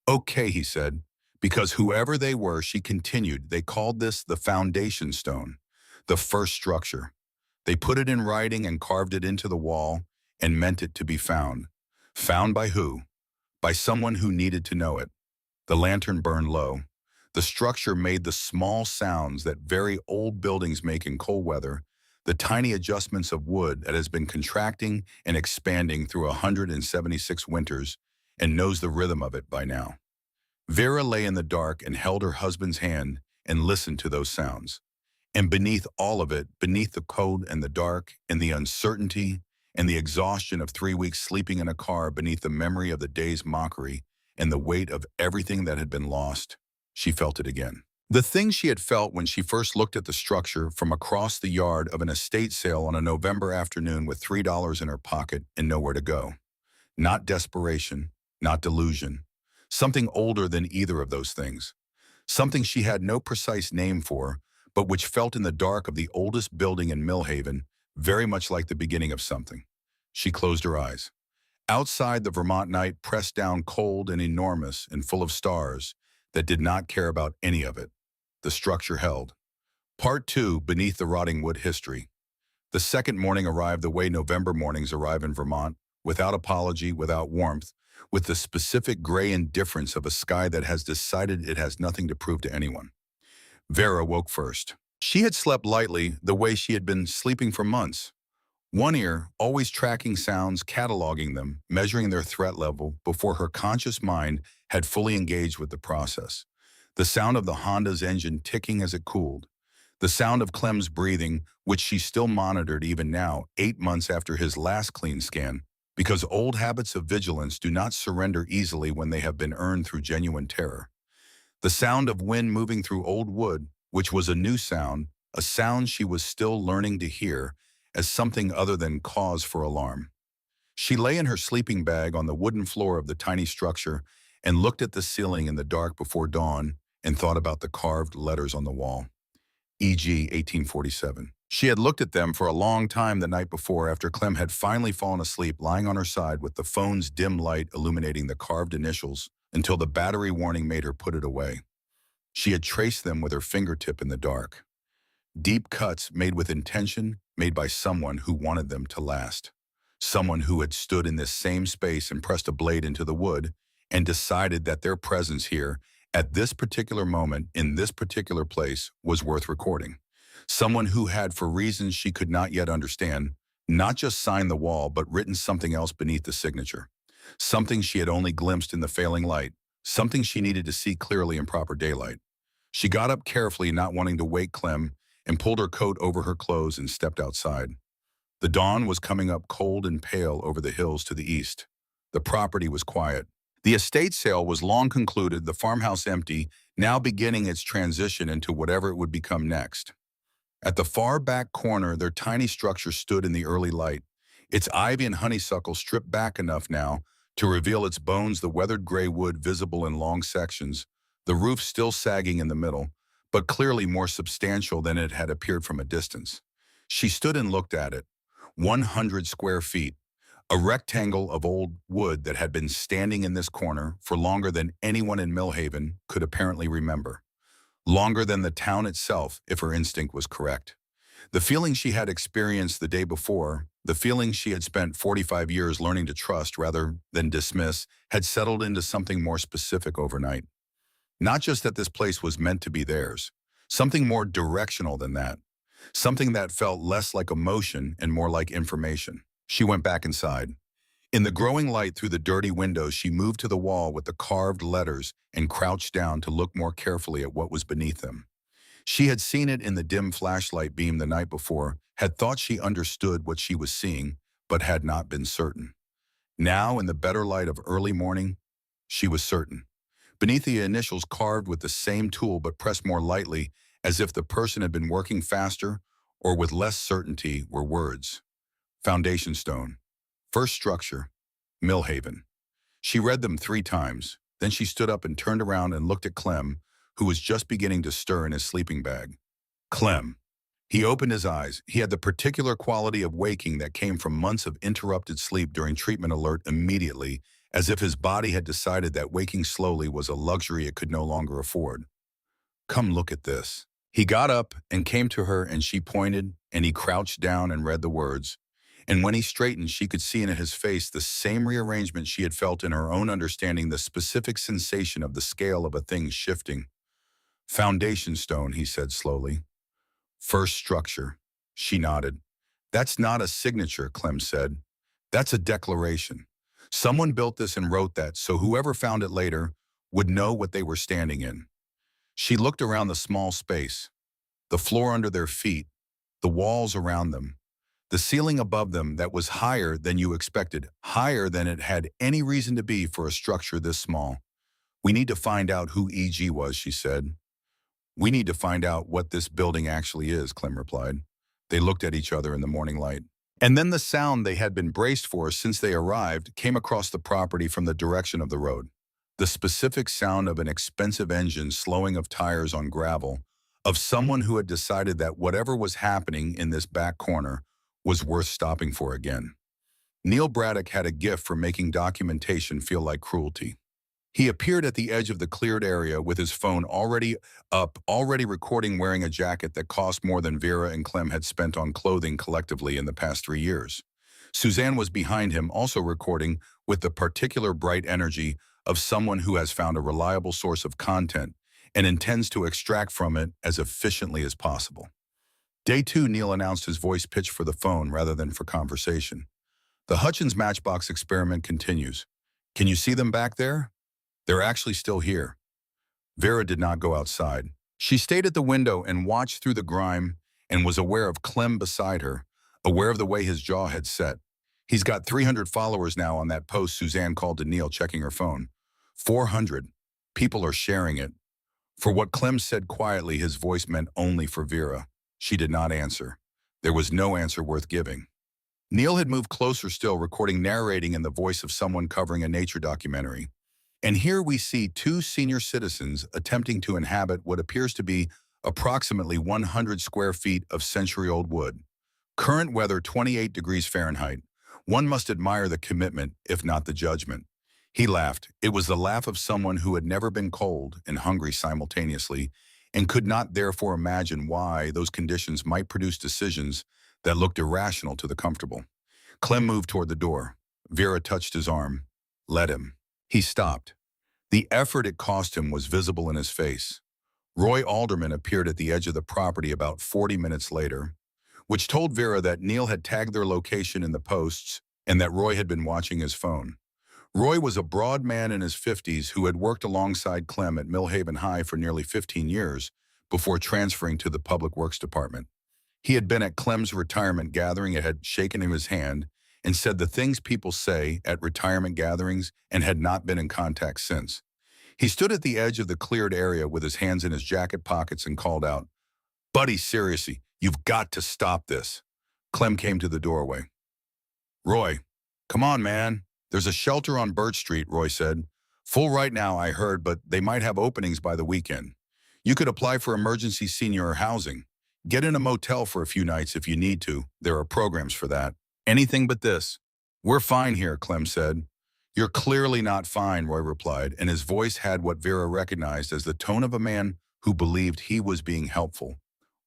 Okay, he said. Because whoever they were, she continued, they called this the foundation stone, the first structure. They put it in writing and carved it into the wall and meant it to be found. Found by who? By someone who needed to know it. The lantern burned low. The structure made the small sounds that very old buildings make in cold weather, the tiny adjustments of wood that has been contracting and expanding through 176 winters and knows the rhythm of it by now. Vera lay in the dark and held her husband's hand and listened to those sounds. And beneath all of it, beneath the cold and the dark and the uncertainty and the exhaustion of 3 weeks sleeping in a car, beneath the memory of the day's mockery and the weight of everything that had been lost, she felt it again. The thing she had felt when she first looked at the structure from across the yard of an estate sale on a November afternoon with $3 in her pocket and nowhere to go. Not desperation, not delusion. Something older than either of those things. Something she had no precise name for, but which felt in the dark of the oldest building in Millhaven very much like the beginning of something. She closed her eyes. Outside, the Vermont night pressed down cold and enormous and full of stars that did not care about any of it. The structure held. Part 2, Beneath the Rotting Wood History. The second morning arrived the way November mornings arrive in Vermont, without apology, without warmth, with the specific gray indifference of a sky that has decided it has nothing to prove to anyone. Vera woke first. She had slept lightly the way she had been sleeping for months. One ear, always tracking sounds, cataloging them, measuring their threat level before her conscious mind had fully engaged with the process. The sound of the Honda's engine ticking as it cooled. The sound of Clem's breathing, which she still monitored even now, 8 months after his last clean scan, because old habits of vigilance do not surrender easily when they have been earned through genuine terror. The sound of wind moving through old wood, which was a new sound, a sound she was still learning to hear as something other than cause for alarm. She lay in her sleeping bag on the wooden floor of the tiny structure and looked at the ceiling in the dark before dawn and thought about the carved letters on the wall, e.g. 1847. She had looked at them for a long time the night before after Clem had finally fallen asleep lying on her side with the phone's dim light illuminating the carved initials until the battery warning made her put it away. She had traced them with her fingertip in the dark. Deep cuts made with intention, made by someone who wanted them to last. Someone who had stood in this same space and pressed a blade into the wood and decided that their presence here, at this particular moment, in this particular place, was worth recording. Someone who had, for reasons she could not yet understand, not just signed the wall, but written something else beneath the signature. Something she had only glimpsed in the failing light, something she needed to see clearly in proper daylight. She got up carefully, not wanting to wake Clem, and pulled her coat over her clothes and stepped outside. The dawn was coming up cold and pale over the hills to the east. The property was quiet. The estate sale was long concluded, the farmhouse empty, now beginning its transition into whatever it would become next. At the far back corner, their tiny structure stood in the early light, its ivy and honeysuckle stripped back enough now to reveal its bones, the weathered gray wood visible in long sections, the roof still sagging in the middle, but clearly more substantial than it had appeared from a distance. She stood and looked at it. 100 square feet, a rectangle of old wood that had been standing in this corner for longer than anyone in Millhaven could apparently remember. Longer than the town itself, if her instinct was correct. The feeling she had experienced the day before, the feeling she had spent 45 years learning to trust rather than dismiss, had settled into something more specific overnight. Not just that this place was meant to be theirs, something more directional than that. Something that felt less like emotion and more like information. She went back inside. In the growing light through the dirty windows, she moved to the wall with the carved letters and crouched down to look more carefully at what was beneath them. She had seen it in the dim flashlight beam the night before, had thought she understood what she was seeing, but had not been certain. Now, in the better light of early morning, she was certain. Beneath the initials carved with the same tool but pressed more lightly, as if the person had been working faster or with less certainty, were words. Foundation stone. First structure. Millhaven. She read them 3 times. Then she stood up and turned around and looked at Clem, who was just beginning to stir in his sleeping bag. Clem. He opened his eyes. He had the particular quality of waking that came from months of interrupted sleep during treatment alert immediately, as if his body had decided that waking slowly was a luxury it could no longer afford. Come look at this. He got up and came to her, and she pointed, and he crouched down and read the words. And when he straightened, she could see in his face the same rearrangement she had felt in her own understanding, the specific sensation of the scale of a thing shifting. Foundation stone, he said slowly. First structure. She nodded. That's not a signature, Clem said. That's a declaration. Someone built this and wrote that, so whoever found it later would know what they were standing in. She looked around the small space, the floor under their feet, the walls around them, the ceiling above them that was higher than you expected, higher than it had any reason to be for a structure this small. We need to find out who E.G. was, she said. We need to find out what this building actually is, Clem replied. They looked at each other in the morning light. And then the sound they had been braced for since they arrived came across the property from the direction of the road. The specific sound of an expensive engine slowing of tires on gravel, of someone who had decided that whatever was happening in this back corner was worth stopping for again. Neil Braddock had a gift for making documentation feel like cruelty. He appeared at the edge of the cleared area with his phone already up, already recording, wearing a jacket that cost more than Vera and Clem had spent on clothing collectively in the past 3 years. Suzanne was behind him, also recording with the particular bright energy of someone who has found a reliable source of content and intends to extract from it as efficiently as possible. Day 2, Neil announced, his voice pitched for the phone rather than for conversation. The Hutchins Matchbox experiment continues. Can you see them back there? They're actually still here. Vera did not go outside. She stayed at the window and watched through the grime and was aware of Clem beside her, aware of the way his jaw had set. He's got 300 followers now on that post, Suzanne called to Neil, checking her phone. 400. People are sharing it. For what Clem said quietly, his voice meant only for Vera. She did not answer. There was no answer worth giving. Neil had moved closer still, recording narrating in the voice of someone covering a nature documentary. And here we see two senior citizens attempting to inhabit what appears to be approximately 100 square feet of century-old wood. Current weather 28 degrees Fahrenheit. One must admire the commitment, if not the judgment. He laughed. It was the laugh of someone who had never been cold and hungry simultaneously, and could not therefore imagine why those conditions might produce decisions that looked irrational to the comfortable. Clem moved toward the door. Vera touched his arm. Let him. He stopped. The effort it cost him was visible in his face. Roy Alderman appeared at the edge of the property about 40 minutes later, which told Vera that Neil had tagged their location in the posts and that Roy had been watching his phone. Roy was a broad man in his 50s who had worked alongside Clem at Millhaven High for nearly 15 years before transferring to the Public Works Department. He had been at Clem's retirement gathering and had shaken him his hand and said the things people say at retirement gatherings and had not been in contact since. He stood at the edge of the cleared area with his hands in his jacket pockets and called out, "Buddy, seriously, you've got to stop this." Clem came to the doorway. "Roy, come on, man. There's a shelter on Birch Street," Roy said. "Full right now, I heard, but they might have openings by the weekend. You could apply for emergency senior housing. Get in a motel for a few nights if you need to. There are programs for that." "Anything but this." "We're fine here," Clem said. "You're clearly not fine," Roy replied, and his voice had what Vera recognized as the tone of a man who believed he was being helpful,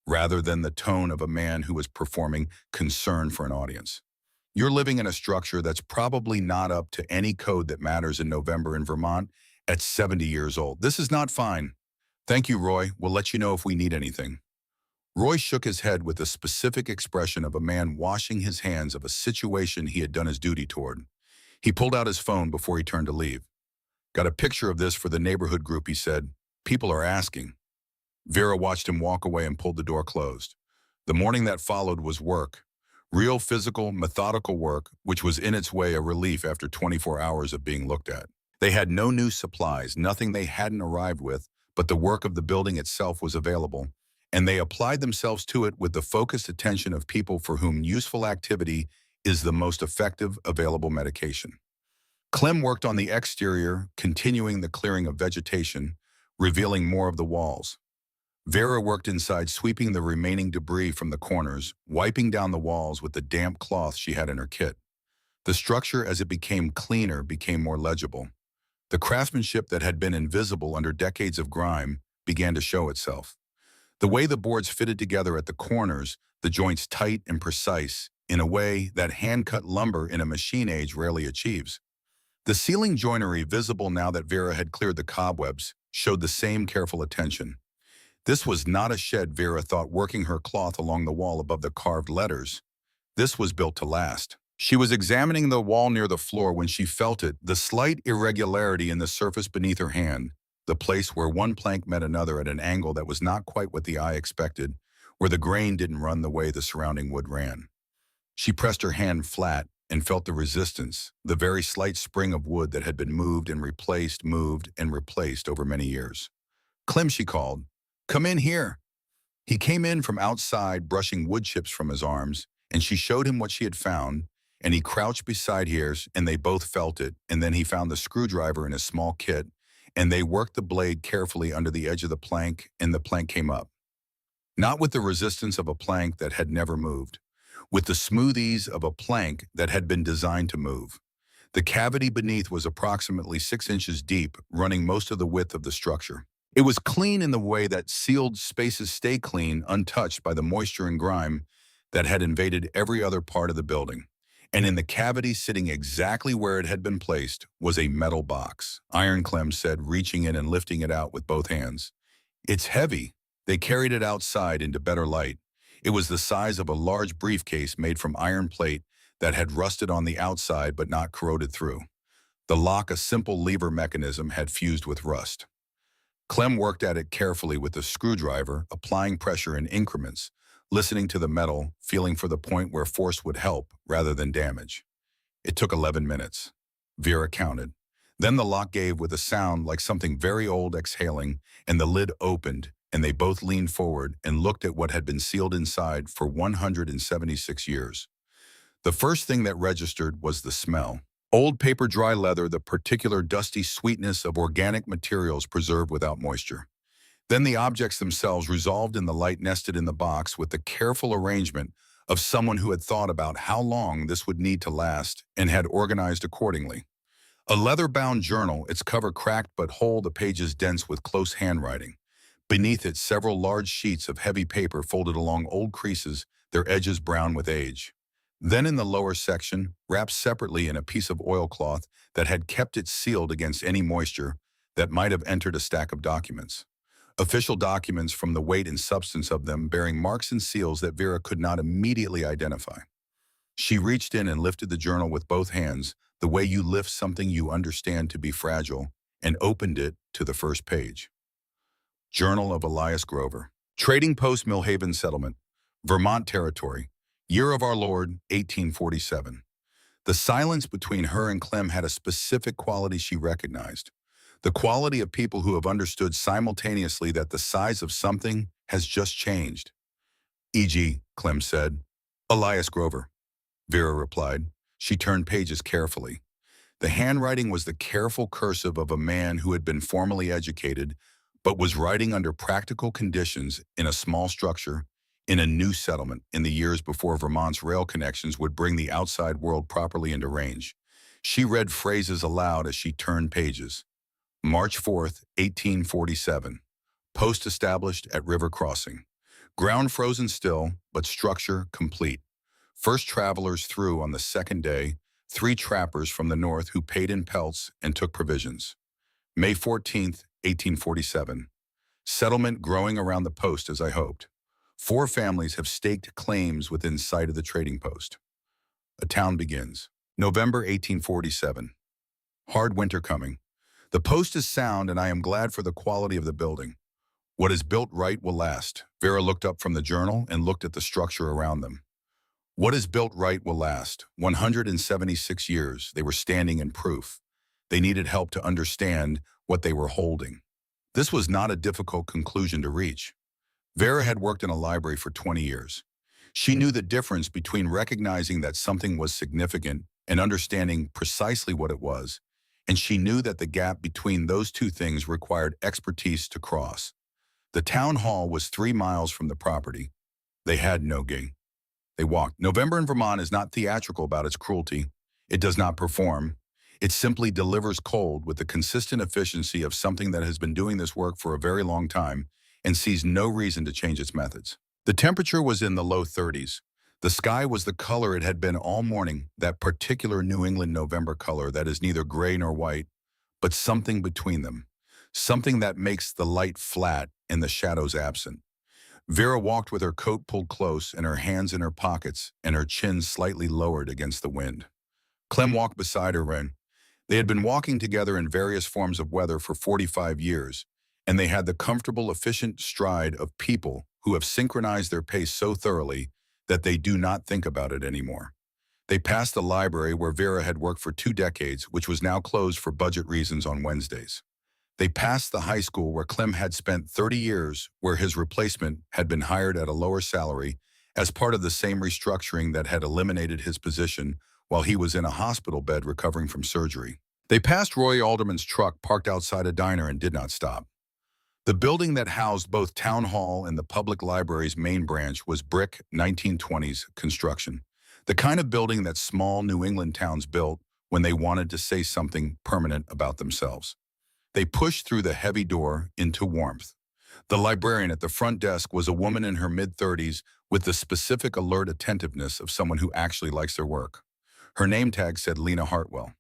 rather than the tone of a man who was performing concern for an audience. "You're living in a structure that's probably not up to any code that matters in November in Vermont at 70 years old. This is not fine." "Thank you, Roy. We'll let you know if we need anything." Roy shook his head with the specific expression of a man washing his hands of a situation he had done his duty toward. He pulled out his phone before he turned to leave. "Got a picture of this for the neighborhood group," he said. "People are asking." Vera watched him walk away and pulled the door closed. The morning that followed was work. Real physical, methodical work, which was in its way a relief after 24 hours of being looked at. They had no new supplies, nothing they hadn't arrived with, but the work of the building itself was available, and they applied themselves to it with the focused attention of people for whom useful activity is the most effective available medication. Clem worked on the exterior, continuing the clearing of vegetation, revealing more of the walls. Vera worked inside, sweeping the remaining debris from the corners, wiping down the walls with the damp cloth she had in her kit. The structure, as it became cleaner, became more legible. The craftsmanship that had been invisible under decades of grime began to show itself. The way the boards fitted together at the corners, the joints tight and precise, in a way that hand-cut lumber in a machine age rarely achieves. The ceiling joinery, visible now that Vera had cleared the cobwebs, showed the same careful attention. This was not a shed, Vera thought, working her cloth along the wall above the carved letters. This was built to last. She was examining the wall near the floor when she felt it, the slight irregularity in the surface beneath her hand, the place where one plank met another at an angle that was not quite what the eye expected, where the grain didn't run the way the surrounding wood ran. She pressed her hand flat and felt the resistance, the very slight spring of wood that had been moved and replaced over many years. "Clem," she called, "come in here." He came in from outside, brushing wood chips from his arms, and she showed him what she had found, and he crouched beside hers, and they both felt it, and then he found the screwdriver in his small kit, and they worked the blade carefully under the edge of the plank, and the plank came up. Not with the resistance of a plank that had never moved, with the smooth ease of a plank that had been designed to move. The cavity beneath was approximately 6 inches deep, running most of the width of the structure. It was clean in the way that sealed spaces stay clean, untouched by the moisture and grime that had invaded every other part of the building. And in the cavity, sitting exactly where it had been placed, was a metal box. "Iron," Clem said, reaching in and lifting it out with both hands. "It's heavy." They carried it outside into better light. It was the size of a large briefcase made from iron plate that had rusted on the outside but not corroded through. The lock, a simple lever mechanism, had fused with rust. Clem worked at it carefully with the screwdriver, applying pressure in increments, listening to the metal, feeling for the point where force would help rather than damage. It took 11 minutes. Vera counted. Then the lock gave with a sound like something very old exhaling, and the lid opened, and they both leaned forward and looked at what had been sealed inside for 176 years. The first thing that registered was the smell. Old paper dry leather, the particular dusty sweetness of organic materials preserved without moisture. Then the objects themselves resolved in the light nested in the box with the careful arrangement of someone who had thought about how long this would need to last and had organized accordingly. A leather-bound journal, its cover cracked but whole, the pages dense with close handwriting. Beneath it, several large sheets of heavy paper folded along old creases, their edges brown with age. Then in the lower section, wrapped separately in a piece of oilcloth that had kept it sealed against any moisture that might have entered a stack of documents. Official documents from the weight and substance of them bearing marks and seals that Vera could not immediately identify. She reached in and lifted the journal with both hands, the way you lift something you understand to be fragile, and opened it to the first page. Journal of Elias Grover. Trading Post Millhaven Settlement, Vermont Territory. Year of our Lord, 1847. The silence between her and Clem had a specific quality she recognized. The quality of people who have understood simultaneously that the size of something has just changed. E.g., Clem said. Elias Grover. Vera replied. She turned pages carefully. The handwriting was the careful cursive of a man who had been formally educated, but was writing under practical conditions in a small structure, in a new settlement, in the years before Vermont's rail connections would bring the outside world properly into range. She read phrases aloud as she turned pages. March 4th, 1847. Post established at River Crossing. Ground frozen still, but structure complete. First travelers through on the second day, 3 trappers from the north who paid in pelts and took provisions. May 14th, 1847. Settlement growing around the post as I hoped. 4 families have staked claims within sight of the trading post. A town begins. November 1847. Hard winter coming. The post is sound and I am glad for the quality of the building. What is built right will last. Vera looked up from the journal and looked at the structure around them. What is built right will last. 176 years, they were standing in proof. They needed help to understand what they were holding. This was not a difficult conclusion to reach. Vera had worked in a library for 20 years. She knew the difference between recognizing that something was significant and understanding precisely what it was, and she knew that the gap between those two things required expertise to cross. The town hall was 3 miles from the property. They had no gate. They walked. November in Vermont is not theatrical about its cruelty. It does not perform. It simply delivers cold with the consistent efficiency of something that has been doing this work for a very long time and sees no reason to change its methods. The temperature was in the low 30s. The sky was the color it had been all morning, that particular New England November color that is neither gray nor white, but something between them, something that makes the light flat and the shadows absent. Vera walked with her coat pulled close and her hands in her pockets and her chin slightly lowered against the wind. Clem walked beside her and they had been walking together in various forms of weather for 45 years, and they had the comfortable, efficient stride of people who have synchronized their pace so thoroughly that they do not think about it anymore. They passed the library where Vera had worked for 2 decades, which was now closed for budget reasons on Wednesdays. They passed the high school where Clem had spent 30 years, where his replacement had been hired at a lower salary as part of the same restructuring that had eliminated his position while he was in a hospital bed recovering from surgery. They passed Roy Alderman's truck parked outside a diner and did not stop. The building that housed both Town Hall and the public library's main branch was brick 1920s construction, the kind of building that small New England towns built when they wanted to say something permanent about themselves. They pushed through the heavy door into warmth. The librarian at the front desk was a woman in her mid-30s with the specific alert attentiveness of someone who actually likes their work. Her name tag said Lena Hartwell.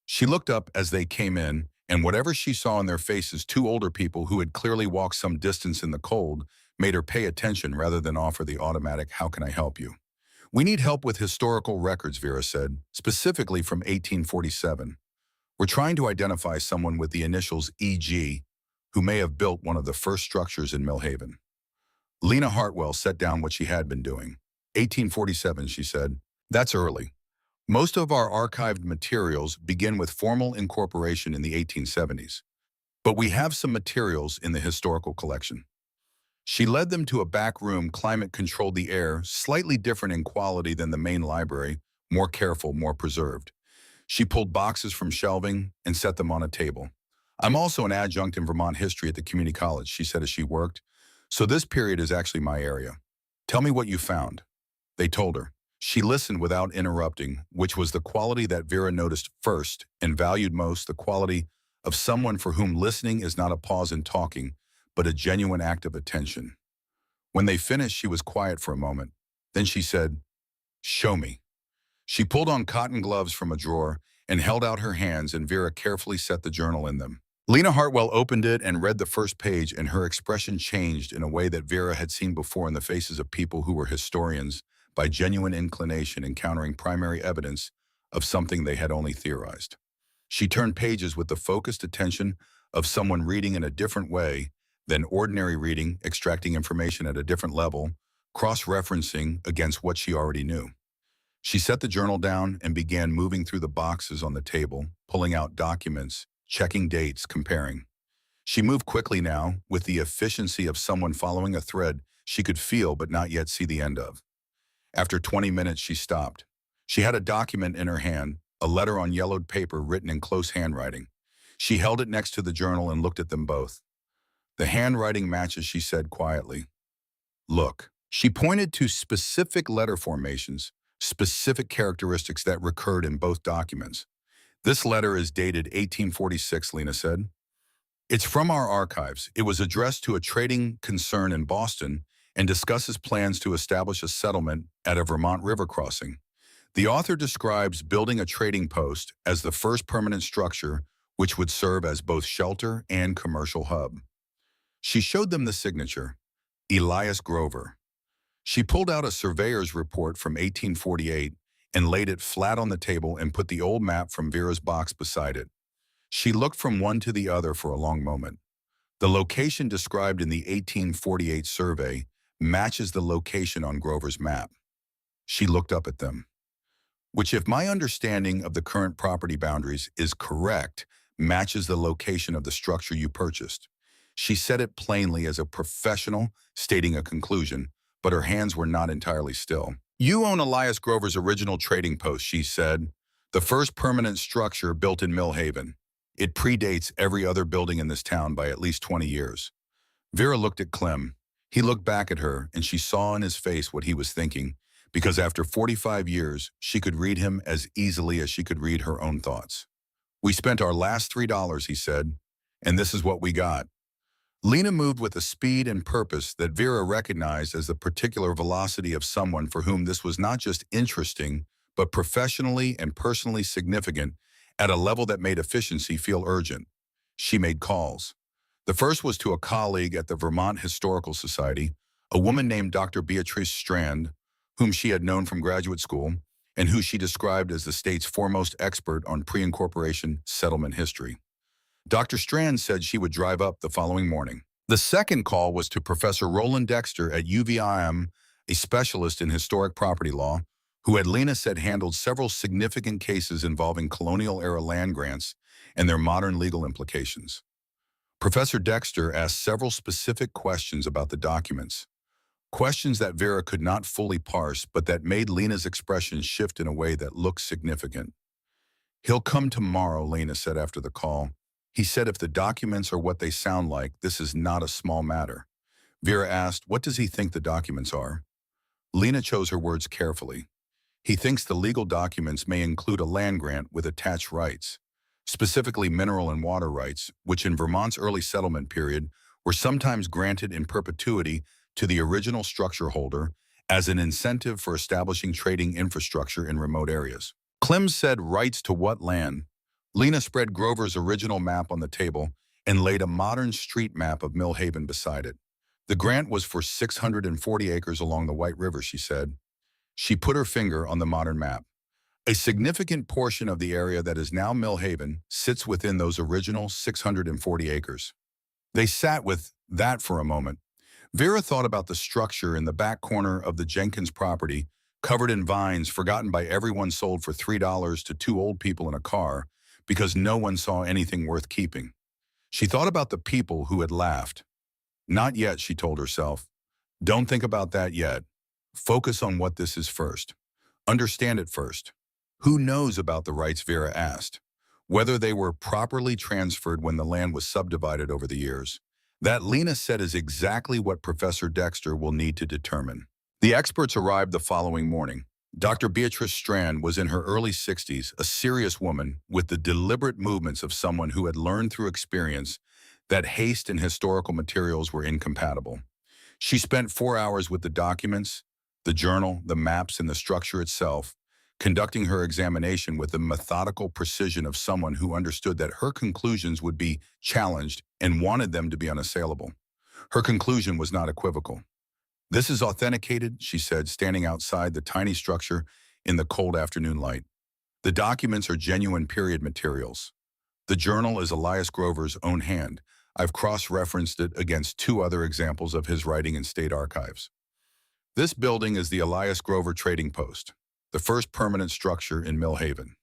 She looked up as they came in, and whatever she saw in their faces, 2 older people who had clearly walked some distance in the cold, made her pay attention rather than offer the automatic, "How can I help you?" "We need help with historical records," Vera said, "specifically from 1847. We're trying to identify someone with the initials E.G. who may have built one of the first structures in Millhaven." Lena Hartwell set down what she had been doing. 1847, she said. "That's early. Most of our archived materials begin with formal incorporation in the 1870s, but we have some materials in the historical collection." She led them to a back room, climate-controlled the air, slightly different in quality than the main library, more careful, more preserved. She pulled boxes from shelving and set them on a table. I'm also an adjunct in Vermont history at the community college, she said as she worked. So this period is actually my area. Tell me what you found. They told her. She listened without interrupting, which was the quality that Vera noticed first and valued most, the quality of someone for whom listening is not a pause in talking, but a genuine act of attention. When they finished, she was quiet for a moment. Then she said, "Show me." She pulled on cotton gloves from a drawer and held out her hands, and Vera carefully set the journal in them. Lena Hartwell opened it and read the first page, and her expression changed in a way that Vera had seen before in the faces of people who were historians by genuine inclination encountering primary evidence of something they had only theorized. She turned pages with the focused attention of someone reading in a different way than ordinary reading, extracting information at a different level, cross-referencing against what she already knew. She set the journal down and began moving through the boxes on the table, pulling out documents, checking dates, comparing. She moved quickly now, with the efficiency of someone following a thread she could feel but not yet see the end of. After 20 minutes, she stopped. She had a document in her hand, a letter on yellowed paper written in close handwriting. She held it next to the journal and looked at them both. The handwriting matches, she said quietly. Look. She pointed to specific letter formations, specific characteristics that recurred in both documents. This letter is dated 1846, Lena said. It's from our archives. It was addressed to a trading concern in Boston and discusses plans to establish a settlement at a Vermont river crossing. The author describes building a trading post as the first permanent structure which would serve as both shelter and commercial hub. She showed them the signature, Elias Grover. She pulled out a surveyor's report from 1848 and laid it flat on the table and put the old map from Vera's box beside it. She looked from one to the other for a long moment. The location described in the 1848 survey matches the location on Grover's map. She looked up at them. Which, if my understanding of the current property boundaries is correct, matches the location of the structure you purchased. She said it plainly as a professional, stating a conclusion, but her hands were not entirely still. You own Elias Grover's original trading post, she said, the first permanent structure built in Mill Haven. It predates every other building in this town by at least 20 years. Vera looked at Clem. He looked back at her, and she saw in his face what he was thinking, because after 45 years, she could read him as easily as she could read her own thoughts. We spent our last $3, he said, and this is what we got. Lena moved with a speed and purpose that Vera recognized as the particular velocity of someone for whom this was not just interesting, but professionally and personally significant at a level that made efficiency feel urgent. She made calls. The first was to a colleague at the Vermont Historical Society, a woman named Dr. Beatrice Strand, whom she had known from graduate school, and who she described as the state's foremost expert on pre-incorporation settlement history. Dr. Strand said she would drive up the following morning. The second call was to Professor Roland Dexter at UVIM, a specialist in historic property law, who had Lena said handled several significant cases involving colonial-era land grants and their modern legal implications. Professor Dexter asked several specific questions about the documents, questions that Vera could not fully parse, but that made Lena's expression shift in a way that looked significant. He'll come tomorrow, Lena said after the call. He said if the documents are what they sound like, this is not a small matter. Vera asked, what does he think the documents are? Lena chose her words carefully. He thinks the legal documents may include a land grant with attached rights, specifically mineral and water rights, which in Vermont's early settlement period were sometimes granted in perpetuity to the original structure holder as an incentive for establishing trading infrastructure in remote areas. Clem said rights to what land? Lena spread Grover's original map on the table and laid a modern street map of Mill Haven beside it. The grant was for 640 acres along the White River, she said. She put her finger on the modern map. A significant portion of the area that is now Mill Haven sits within those original 640 acres. They sat with that for a moment. Vera thought about the structure in the back corner of the Jenkins property, covered in vines, forgotten by everyone, sold for $3 to two old people in a car, because no one saw anything worth keeping. She thought about the people who had laughed. Not yet, she told herself. Don't think about that yet. Focus on what this is first. Understand it first. Who knows about the rights, Vera asked? Whether they were properly transferred when the land was subdivided over the years. That, Lena said, is exactly what Professor Dexter will need to determine. The experts arrived the following morning. Dr. Beatrice Strand was in her early 60s, a serious woman with the deliberate movements of someone who had learned through experience that haste and historical materials were incompatible. She spent 4 hours with the documents, the journal, the maps, and the structure itself, conducting her examination with the methodical precision of someone who understood that her conclusions would be challenged and wanted them to be unassailable. Her conclusion was not equivocal. This is authenticated, she said, standing outside the tiny structure in the cold afternoon light. The documents are genuine period materials. The journal is Elias Grover's own hand. I've cross-referenced it against 2 other examples of his writing in state archives. This building is the Elias Grover Trading Post, the first permanent structure in Mill Haven.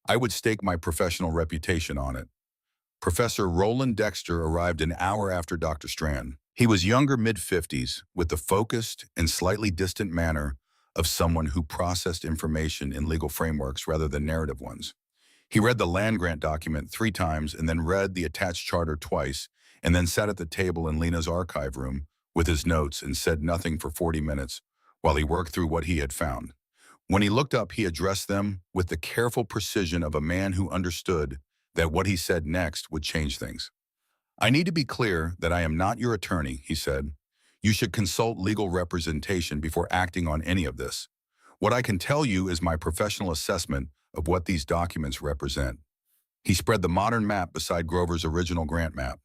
I would stake my professional reputation on it. Professor Roland Dexter arrived an hour after Dr. Strand. He was younger, mid-50s, with the focused and slightly distant manner of someone who processed information in legal frameworks rather than narrative ones. He read the land grant document 3 times and then read the attached charter twice, and then sat at the table in Lena's archive room with his notes and said nothing for 40 minutes while he worked through what he had found. When he looked up, he addressed them with the careful precision of a man who understood that what he said next would change things. I need to be clear that I am not your attorney, he said. You should consult legal representation before acting on any of this. What I can tell you is my professional assessment of what these documents represent. He spread the modern map beside Grover's original grant map.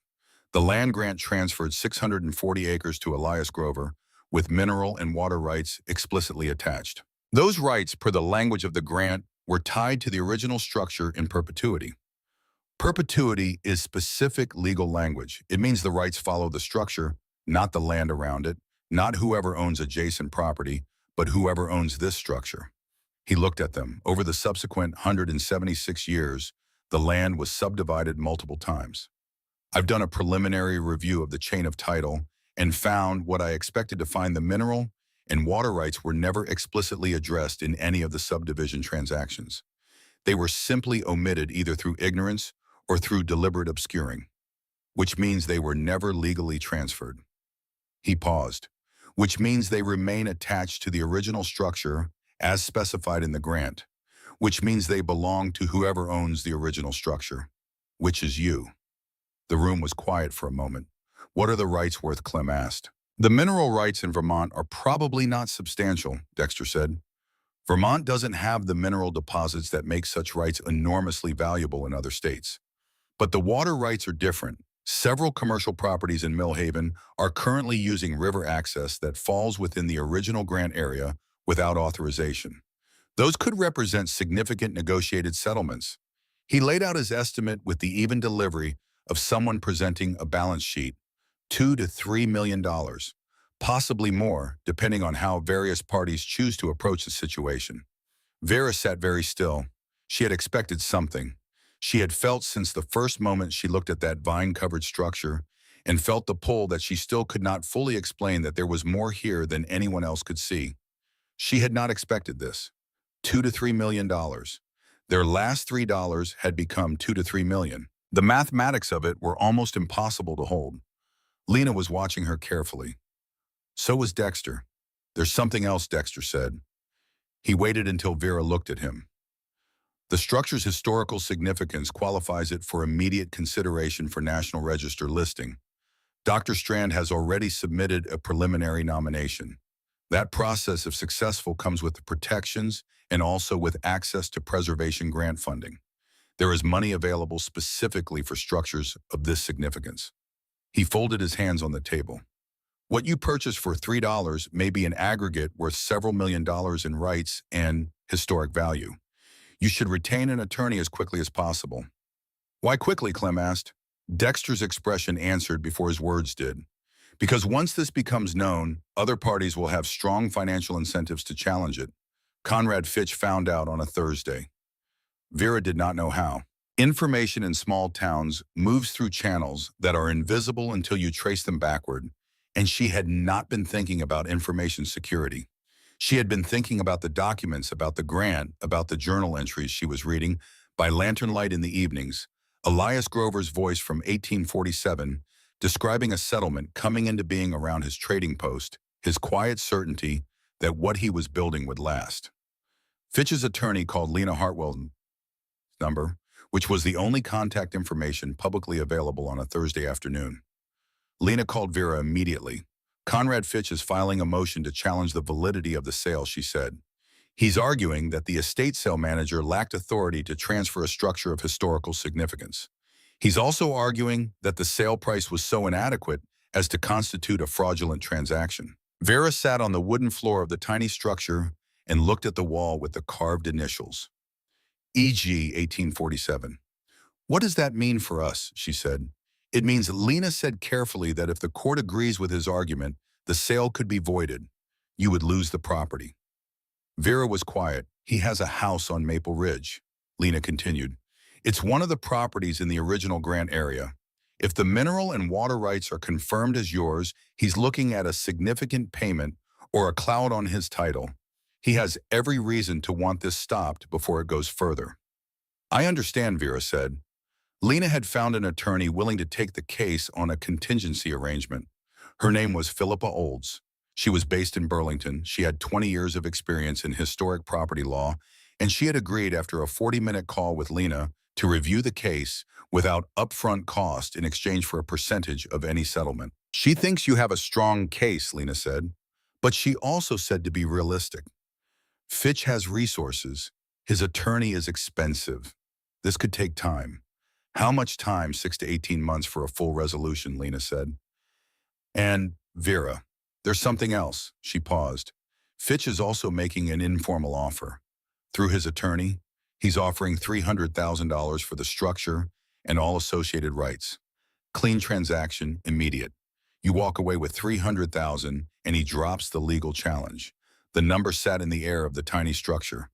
The land grant transferred 640 acres to Elias Grover, with mineral and water rights explicitly attached. Those rights, per the language of the grant, were tied to the original structure in perpetuity. Perpetuity is specific legal language. It means the rights follow the structure, not the land around it, not whoever owns adjacent property, but whoever owns this structure. He looked at them. Over the subsequent 176 years, the land was subdivided multiple times. I've done a preliminary review of the chain of title and found what I expected to find. The mineral and water rights were never explicitly addressed in any of the subdivision transactions. They were simply omitted either through ignorance or through deliberate obscuring, which means they were never legally transferred. He paused, which means they remain attached to the original structure as specified in the grant, which means they belong to whoever owns the original structure, which is you. The room was quiet for a moment. What are the rights worth? Clem asked. The mineral rights in Vermont are probably not substantial, Dexter said. Vermont doesn't have the mineral deposits that make such rights enormously valuable in other states. But the water rights are different. Several commercial properties in Mill Haven are currently using river access that falls within the original grant area without authorization. Those could represent significant negotiated settlements. He laid out his estimate with the even delivery of someone presenting a balance sheet, $2 to $3 million, possibly more, depending on how various parties choose to approach the situation. Vera sat very still. She had expected something. She had felt since the first moment she looked at that vine-covered structure and felt the pull that she still could not fully explain, that there was more here than anyone else could see. She had not expected this. $2 to $3 million. Their last $3 had become $2 to $3 million. The mathematics of it were almost impossible to hold. Lena was watching her carefully. So was Dexter. There's something else, Dexter said. He waited until Vera looked at him. The structure's historical significance qualifies it for immediate consideration for National Register listing. Dr. Strand has already submitted a preliminary nomination. That process, if successful, comes with the protections and also with access to preservation grant funding. There is money available specifically for structures of this significance. He folded his hands on the table. What you purchase for $3 may be an aggregate worth several $1,000,000 in rights and historic value. You should retain an attorney as quickly as possible. Why quickly? Clem asked. Dexter's expression answered before his words did. Because once this becomes known, other parties will have strong financial incentives to challenge it. Conrad Fitch found out on a Thursday. Vera did not know how. Information in small towns moves through channels that are invisible until you trace them backward, and she had not been thinking about information security. She had been thinking about the documents, about the grant, about the journal entries she was reading by lantern light in the evenings. Elias Grover's voice from 1847, describing a settlement coming into being around his trading post, his quiet certainty that what he was building would last. Fitch's attorney called Lena Hartwell's number, which was the only contact information publicly available on a Thursday afternoon. Lena called Vera immediately. Conrad Fitch is filing a motion to challenge the validity of the sale, she said. He's arguing that the estate sale manager lacked authority to transfer a structure of historical significance. He's also arguing that the sale price was so inadequate as to constitute a fraudulent transaction. Vera sat on the wooden floor of the tiny structure and looked at the wall with the carved initials. E.g. 1847. What does that mean for us? She said. It means Lena said carefully that if the court agrees with his argument, the sale could be voided. You would lose the property. Vera was quiet. He has a house on Maple Ridge, Lena continued. It's one of the properties in the original grant area. If the mineral and water rights are confirmed as yours, he's looking at a significant payment or a cloud on his title. He has every reason to want this stopped before it goes further. I understand, Vera said. Lena had found an attorney willing to take the case on a contingency arrangement. Her name was Philippa Olds. She was based in Burlington. She had 20 years of experience in historic property law, and she had agreed after a 40-minute call with Lena to review the case without upfront cost in exchange for a percentage of any settlement. She thinks you have a strong case, Lena said, but she also said to be realistic. Fitch has resources. His attorney is expensive. This could take time. How much time? 6 to 18 months for a full resolution, Lena said. And Vera, there's something else. She paused. Fitch is also making an informal offer. Through his attorney, he's offering $300,000 for the structure and all associated rights. Clean transaction, immediate. You walk away with $300,000 and he drops the legal challenge. The number sat in the air of the tiny structure.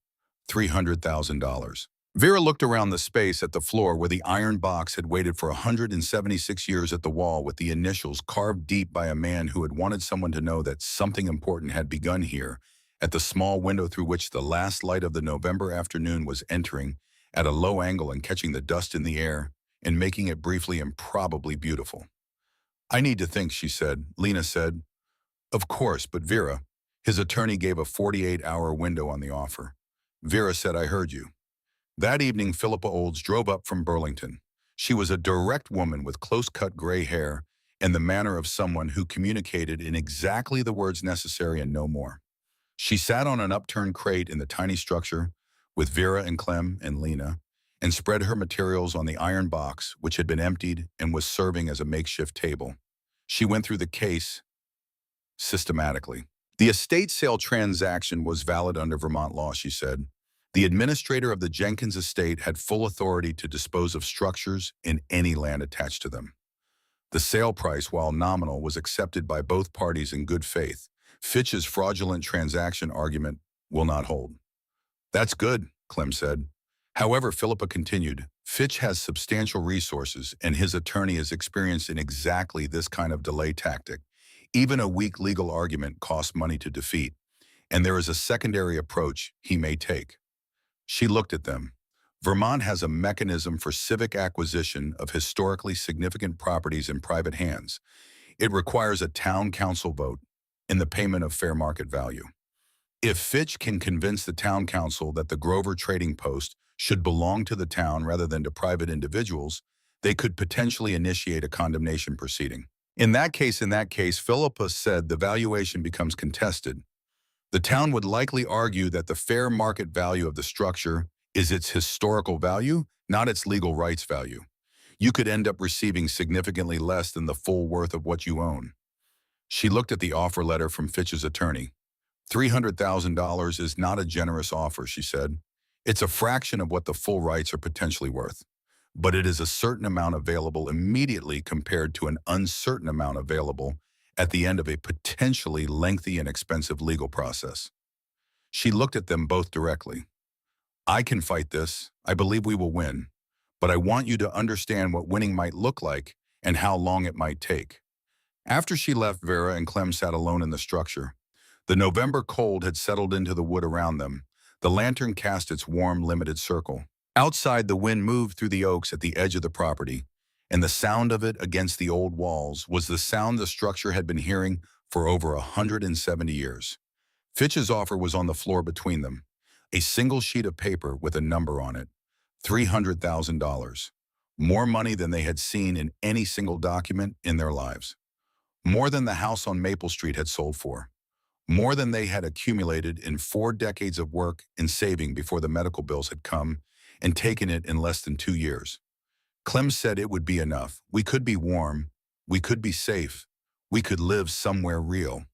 $300,000. Vera looked around the space at the floor where the iron box had waited for 176 years at the wall with the initials carved deep by a man who had wanted someone to know that something important had begun here, at the small window through which the last light of the November afternoon was entering at a low angle and catching the dust in the air and making it briefly improbably beautiful. I need to think, she said. Lena said, of course, but Vera. His attorney gave a 48-hour window on the offer. Vera said, I heard you. That evening, Philippa Olds drove up from Burlington. She was a direct woman with close-cut gray hair and the manner of someone who communicated in exactly the words necessary and no more. She sat on an upturned crate in the tiny structure with Vera and Clem and Lena and spread her materials on the iron box, which had been emptied and was serving as a makeshift table. She went through the case systematically. The estate sale transaction was valid under Vermont law, she said. The administrator of the Jenkins estate had full authority to dispose of structures and any land attached to them. The sale price, while nominal, was accepted by both parties in good faith. Fitch's fraudulent transaction argument will not hold. That's good, Clem said. However, Philippa continued, Fitch has substantial resources and his attorney is experienced in exactly this kind of delay tactic. Even a weak legal argument costs money to defeat, and there is a secondary approach he may take. She looked at them. Vermont has a mechanism for civic acquisition of historically significant properties in private hands. It requires a town council vote and the payment of fair market value. If Fitch can convince the town council that the Grover Trading Post should belong to the town rather than to private individuals, they could potentially initiate a condemnation proceeding. In that case, Philippa said the valuation becomes contested. The town would likely argue that the fair market value of the structure is its historical value, not its legal rights value. You could end up receiving significantly less than the full worth of what you own. She looked at the offer letter from Fitch's attorney. $300,000 is not a generous offer, she said. It's a fraction of what the full rights are potentially worth, but it is a certain amount available immediately compared to an uncertain amount available at the end of a potentially lengthy and expensive legal process. She looked at them both directly. I can fight this. I believe we will win. but I want you to understand what winning might look like and how long it might take." After she left, Vera and Clem sat alone in the structure. The November cold had settled into the wood around them. The lantern cast its warm, limited circle. Outside, the wind moved through the oaks at the edge of the property, and the sound of it against the old walls was the sound the structure had been hearing for over 170 years. Fitch's offer was on the floor between them, a single sheet of paper with a number on it, $300,000. More money than they had seen in any single document in their lives. More than the house on Maple Street had sold for. More than they had accumulated in 4 decades of work and saving before the medical bills had come and taken it in less than 2 years. Clem said it would be enough. We could be warm. We could be safe. We could live somewhere real.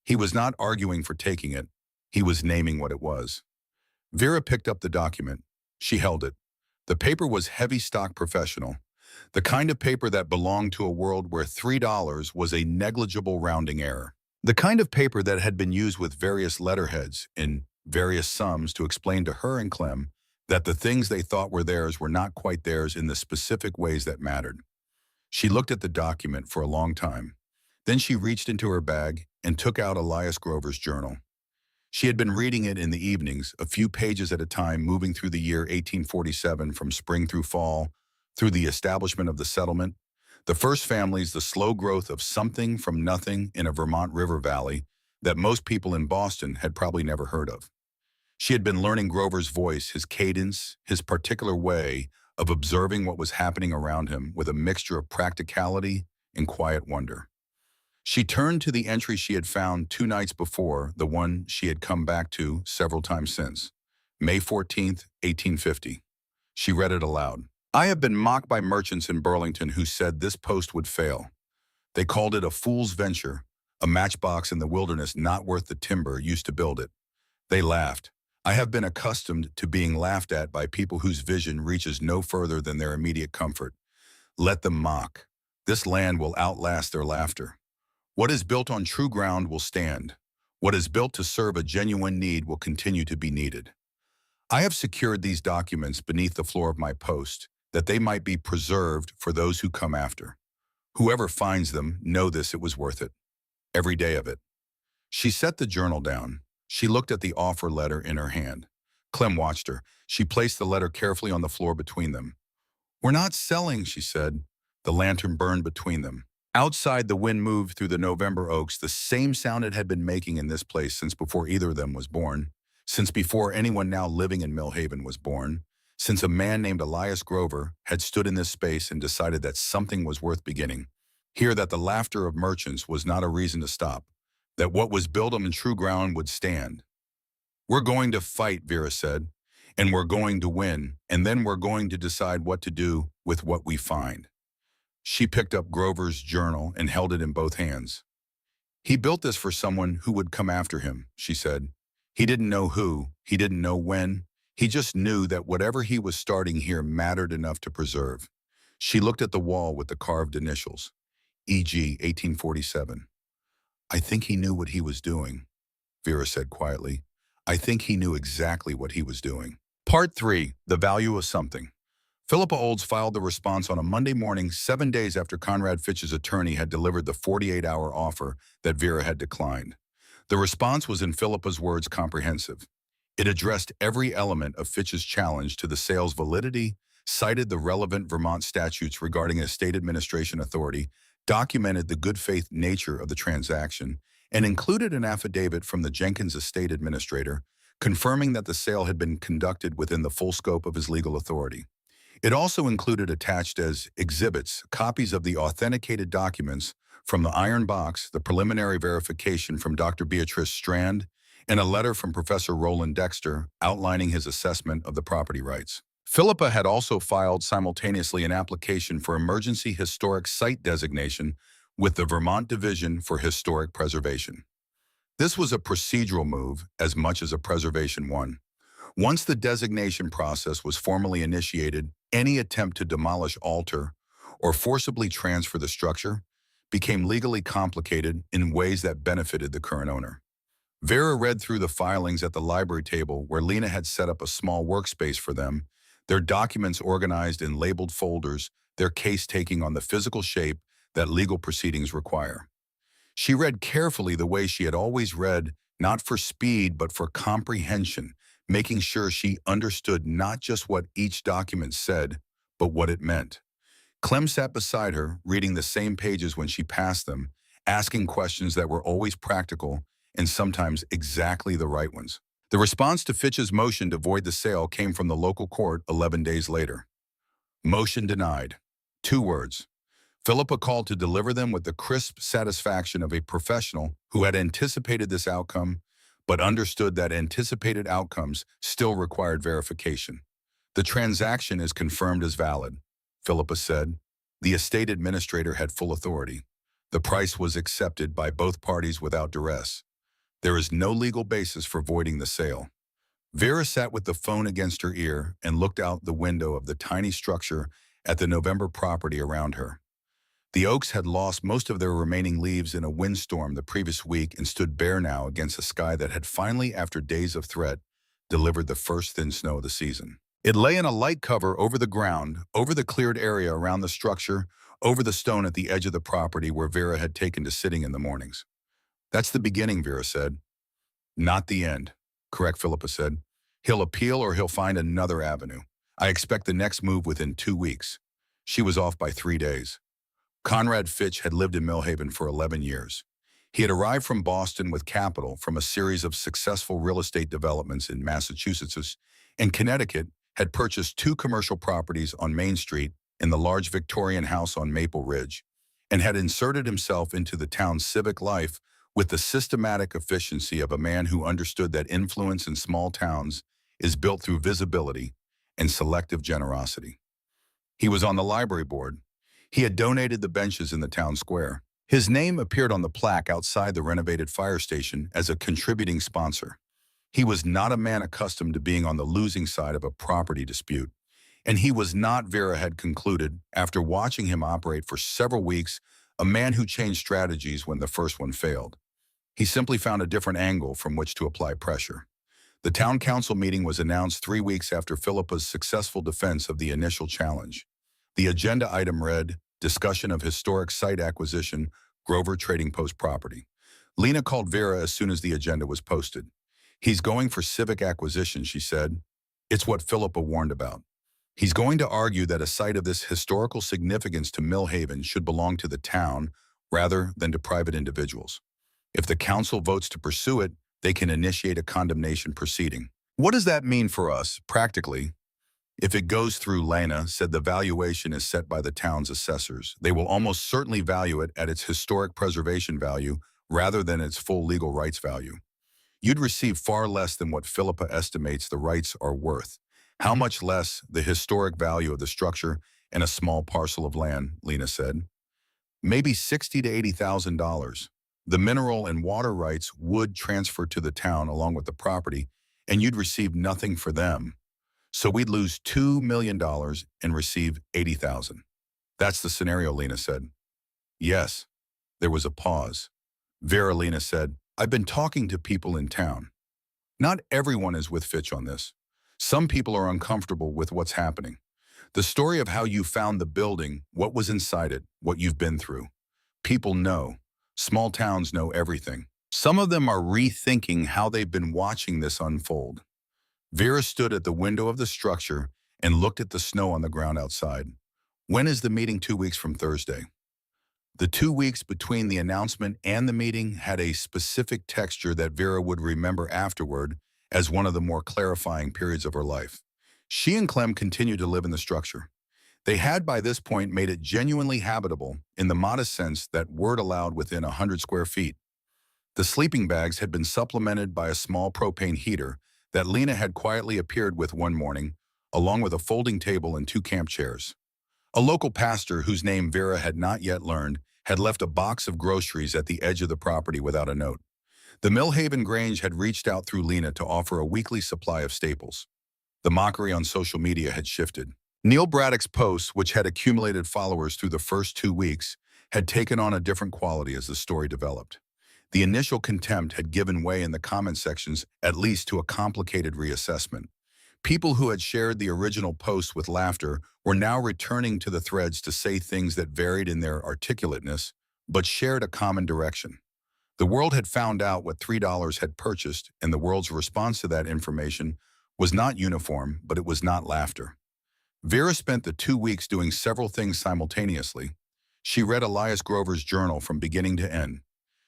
He was not arguing for taking it. He was naming what it was. Vera picked up the document. She held it. The paper was heavy stock professional, the kind of paper that belonged to a world where $3 was a negligible rounding error. The kind of paper that had been used with various letterheads in various sums to explain to her and Clem that the things they thought were theirs were not quite theirs in the specific ways that mattered. She looked at the document for a long time. Then she reached into her bag and took out Elias Grover's journal. She had been reading it in the evenings, a few pages at a time, moving through the year 1847 from spring through fall, through the establishment of the settlement, the first families, the slow growth of something from nothing in a Vermont river valley that most people in Boston had probably never heard of. She had been learning Grover's voice, his cadence, his particular way of observing what was happening around him with a mixture of practicality and quiet wonder. She turned to the entry she had found 2 nights before, the one she had come back to several times since. May 14th, 1850. She read it aloud. "I have been mocked by merchants in Burlington who said this post would fail. They called it a fool's venture, a matchbox in the wilderness not worth the timber used to build it. They laughed. I have been accustomed to being laughed at by people whose vision reaches no further than their immediate comfort. Let them mock. This land will outlast their laughter. What is built on true ground will stand. What is built to serve a genuine need will continue to be needed. I have secured these documents beneath the floor of my post, that they might be preserved for those who come after. Whoever finds them, know this, it was worth it. Every day of it." She set the journal down. She looked at the offer letter in her hand. Clem watched her. She placed the letter carefully on the floor between them. "We're not selling," she said. The lantern burned between them. Outside, the wind moved through the November oaks, the same sound it had been making in this place since before either of them was born, since before anyone now living in Millhaven was born, since a man named Elias Grover had stood in this space and decided that something was worth beginning. Here, that the laughter of merchants was not a reason to stop, that what was built on true ground would stand. "We're going to fight," Vera said, "and we're going to win, and then we're going to decide what to do with what we find." She picked up Grover's journal and held it in both hands. "He built this for someone who would come after him," she said. "He didn't know who, he didn't know when. He just knew that whatever he was starting here mattered enough to preserve." She looked at the wall with the carved initials, E.G. 1847. "I think he knew what he was doing," Vera said quietly. "I think he knew exactly what he was doing." Part 3. The Value of Something. Philippa Olds filed the response on a Monday morning, 7 days after Conrad Fitch's attorney had delivered the 48-hour offer that Vera had declined. The response was, in Philippa's words, comprehensive. It addressed every element of Fitch's challenge to the sale's validity, cited the relevant Vermont statutes regarding estate administration authority, documented the good faith nature of the transaction, and included an affidavit from the Jenkins estate administrator confirming that the sale had been conducted within the full scope of his legal authority. It also included attached as exhibits copies of the authenticated documents from the Iron Box, the preliminary verification from Dr. Beatrice Strand, and a letter from Professor Roland Dexter outlining his assessment of the property rights. Philippa had also filed simultaneously an application for emergency historic site designation with the Vermont Division for Historic Preservation. This was a procedural move as much as a preservation one. Once the designation process was formally initiated, any attempt to demolish, alter, or forcibly transfer the structure became legally complicated in ways that benefited the current owner. Vera read through the filings at the library table where Lena had set up a small workspace for them, their documents organized in labeled folders, their case taking on the physical shape that legal proceedings require. She read carefully the way she had always read, not for speed but for comprehension, making sure she understood not just what each document said, but what it meant. Clem sat beside her, reading the same pages when she passed them, asking questions that were always practical and sometimes exactly the right ones. The response to Fitch's motion to void the sale came from the local court 11 days later. Motion denied. 2 words. Philippa called to deliver them with the crisp satisfaction of a professional who had anticipated this outcome, but understood that anticipated outcomes still required verification. The transaction is confirmed as valid, Philippa said. The estate administrator had full authority. The price was accepted by both parties without duress. There is no legal basis for voiding the sale. Vera sat with the phone against her ear and looked out the window of the tiny structure at the November property around her. The oaks had lost most of their remaining leaves in a windstorm the previous week and stood bare now against a sky that had finally, after days of threat, delivered the first thin snow of the season. It lay in a light cover over the ground, over the cleared area around the structure, over the stone at the edge of the property where Vera had taken to sitting in the mornings. That's the beginning, Vera said. Not the end, correct, Philippa said. He'll appeal or he'll find another avenue. I expect the next move within 2 weeks. She was off by 3 days. Conrad Fitch had lived in Millhaven for 11 years. He had arrived from Boston with capital from a series of successful real estate developments in Massachusetts, and Connecticut had purchased 2 commercial properties on Main Street and the large Victorian house on Maple Ridge, and had inserted himself into the town's civic life with the systematic efficiency of a man who understood that influence in small towns is built through visibility and selective generosity. He was on the library board. He had donated the benches in the town square. His name appeared on the plaque outside the renovated fire station as a contributing sponsor. He was not a man accustomed to being on the losing side of a property dispute, and he was not, Vera had concluded, after watching him operate for several weeks, a man who changed strategies when the first one failed. He simply found a different angle from which to apply pressure. The town council meeting was announced 3 weeks after Philippa's successful defense of the initial challenge. The agenda item read, discussion of historic site acquisition, Grover Trading Post property. Lena called Vera as soon as the agenda was posted. He's going for civic acquisition, she said. It's what Philippa warned about. He's going to argue that a site of this historical significance to Millhaven should belong to the town rather than to private individuals. If the council votes to pursue it, they can initiate a condemnation proceeding. What does that mean for us, practically? If it goes through, Lena said, the valuation is set by the town's assessors. They will almost certainly value it at its historic preservation value rather than its full legal rights value. You'd receive far less than what Philippa estimates the rights are worth. How much less the historic value of the structure and a small parcel of land, Lena said. Maybe $60,000 to $80,000. The mineral and water rights would transfer to the town along with the property, and you'd receive nothing for them. So we'd lose $2 million and receive $80,000. That's the scenario, Lena said. Yes. There was a pause. Vera, Lena said, I've been talking to people in town. Not everyone is with Fitch on this. Some people are uncomfortable with what's happening. The story of how you found the building, what was inside it, what you've been through. People know. Small towns know everything. Some of them are rethinking how they've been watching this unfold. Vera stood at the window of the structure and looked at the snow on the ground outside. When is the meeting? 2 weeks from Thursday. The 2 weeks between the announcement and the meeting had a specific texture that Vera would remember afterward as one of the more clarifying periods of her life. She and Clem continued to live in the structure. They had by this point made it genuinely habitable in the modest sense that word allowed within 100 square feet. The sleeping bags had been supplemented by a small propane heater that Lena had quietly appeared with one morning, along with a folding table and 2 camp chairs. A local pastor, whose name Vera had not yet learned, had left a box of groceries at the edge of the property without a note. The Millhaven Grange had reached out through Lena to offer a weekly supply of staples. The mockery on social media had shifted. Neil Braddock's posts, which had accumulated followers through the first 2 weeks, had taken on a different quality as the story developed. The initial contempt had given way in the comment sections, at least to a complicated reassessment. People who had shared the original post with laughter were now returning to the threads to say things that varied in their articulateness, but shared a common direction. The world had found out what $3 had purchased, and the world's response to that information was not uniform, but it was not laughter. Vera spent the 2 weeks doing several things simultaneously. She read Elias Grover's journal from beginning to end.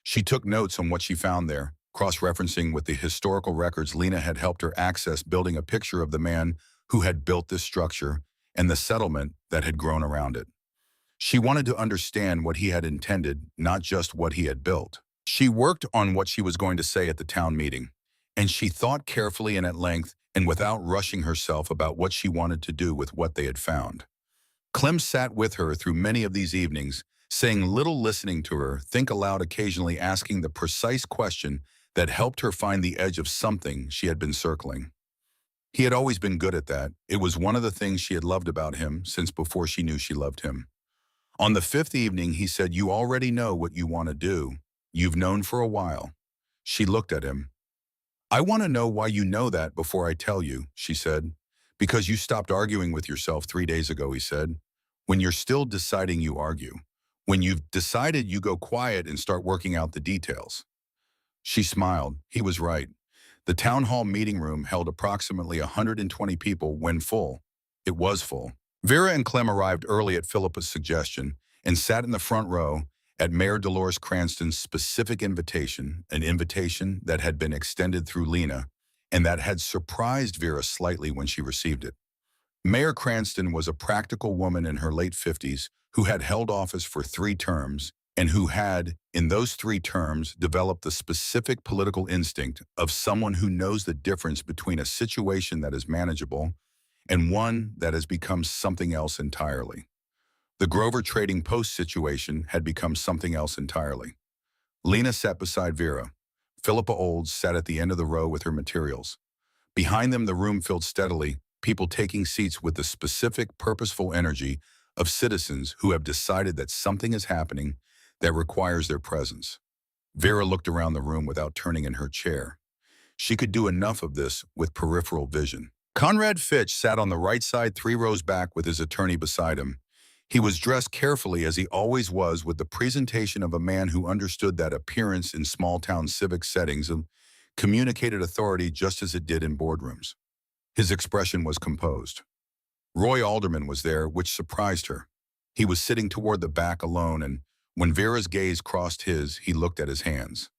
She took notes on what she found there, cross-referencing with the historical records Lena had helped her access, building a picture of the man who had built this structure and the settlement that had grown around it. She wanted to understand what he had intended, not just what he had built. She worked on what she was going to say at the town meeting, and she thought carefully and at length and without rushing herself about what she wanted to do with what they had found. Clem sat with her through many of these evenings, saying little, listening to her, think aloud, occasionally asking the precise question that helped her find the edge of something she had been circling. He had always been good at that. It was one of the things she had loved about him since before she knew she loved him. On the fifth evening, he said, "You already know what you want to do. You've known for a while." She looked at him. "I want to know why you know that before I tell you," she said. "Because you stopped arguing with yourself 3 days ago," he said. "When you're still deciding, you argue. When you've decided, you go quiet and start working out the details." She smiled. He was right. The town hall meeting room held approximately 120 people when full. It was full. Vera and Clem arrived early at Philippa's suggestion and sat in the front row at Mayor Dolores Cranston's specific invitation, an invitation that had been extended through Lena and that had surprised Vera slightly when she received it. Mayor Cranston was a practical woman in her late 50s who had held office for 3 terms and who had, in those 3 terms, developed the specific political instinct of someone who knows the difference between a situation that is manageable and one that has become something else entirely. The Grover Trading Post situation had become something else entirely. Lena sat beside Vera. Philippa Olds sat at the end of the row with her materials. Behind them, the room filled steadily, people taking seats with the specific, purposeful energy of citizens who have decided that something is happening that requires their presence. Vera looked around the room without turning in her chair. She could do enough of this with peripheral vision. Conrad Fitch sat on the right side, 3 rows back, with his attorney beside him. He was dressed carefully, as he always was, with the presentation of a man who understood that appearance in small-town civic settings and communicated authority just as it did in boardrooms. His expression was composed. Roy Alderman was there, which surprised her. He was sitting toward the back alone, and when Vera's gaze crossed his, he looked at his hands.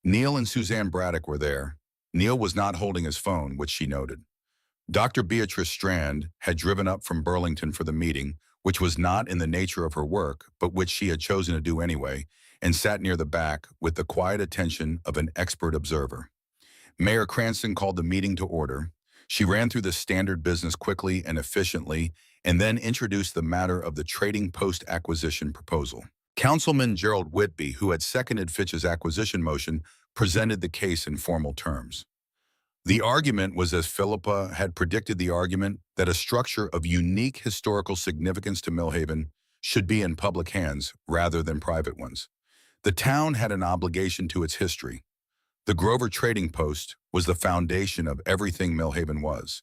Neil and Suzanne Braddock were there. Neil was not holding his phone, which she noted. Dr. Beatrice Strand had driven up from Burlington for the meeting, which was not in the nature of her work, but which she had chosen to do anyway, and sat near the back with the quiet attention of an expert observer. Mayor Cranston called the meeting to order. She ran through the standard business quickly and efficiently, and then introduced the matter of the Trading Post acquisition proposal. Councilman Gerald Whitby, who had seconded Fitch's acquisition motion, presented the case in formal terms. The argument was, as Philippa had predicted the argument, that a structure of unique historical significance to Millhaven should be in public hands rather than private ones. The town had an obligation to its history. The Grover Trading Post was the foundation of everything Millhaven was.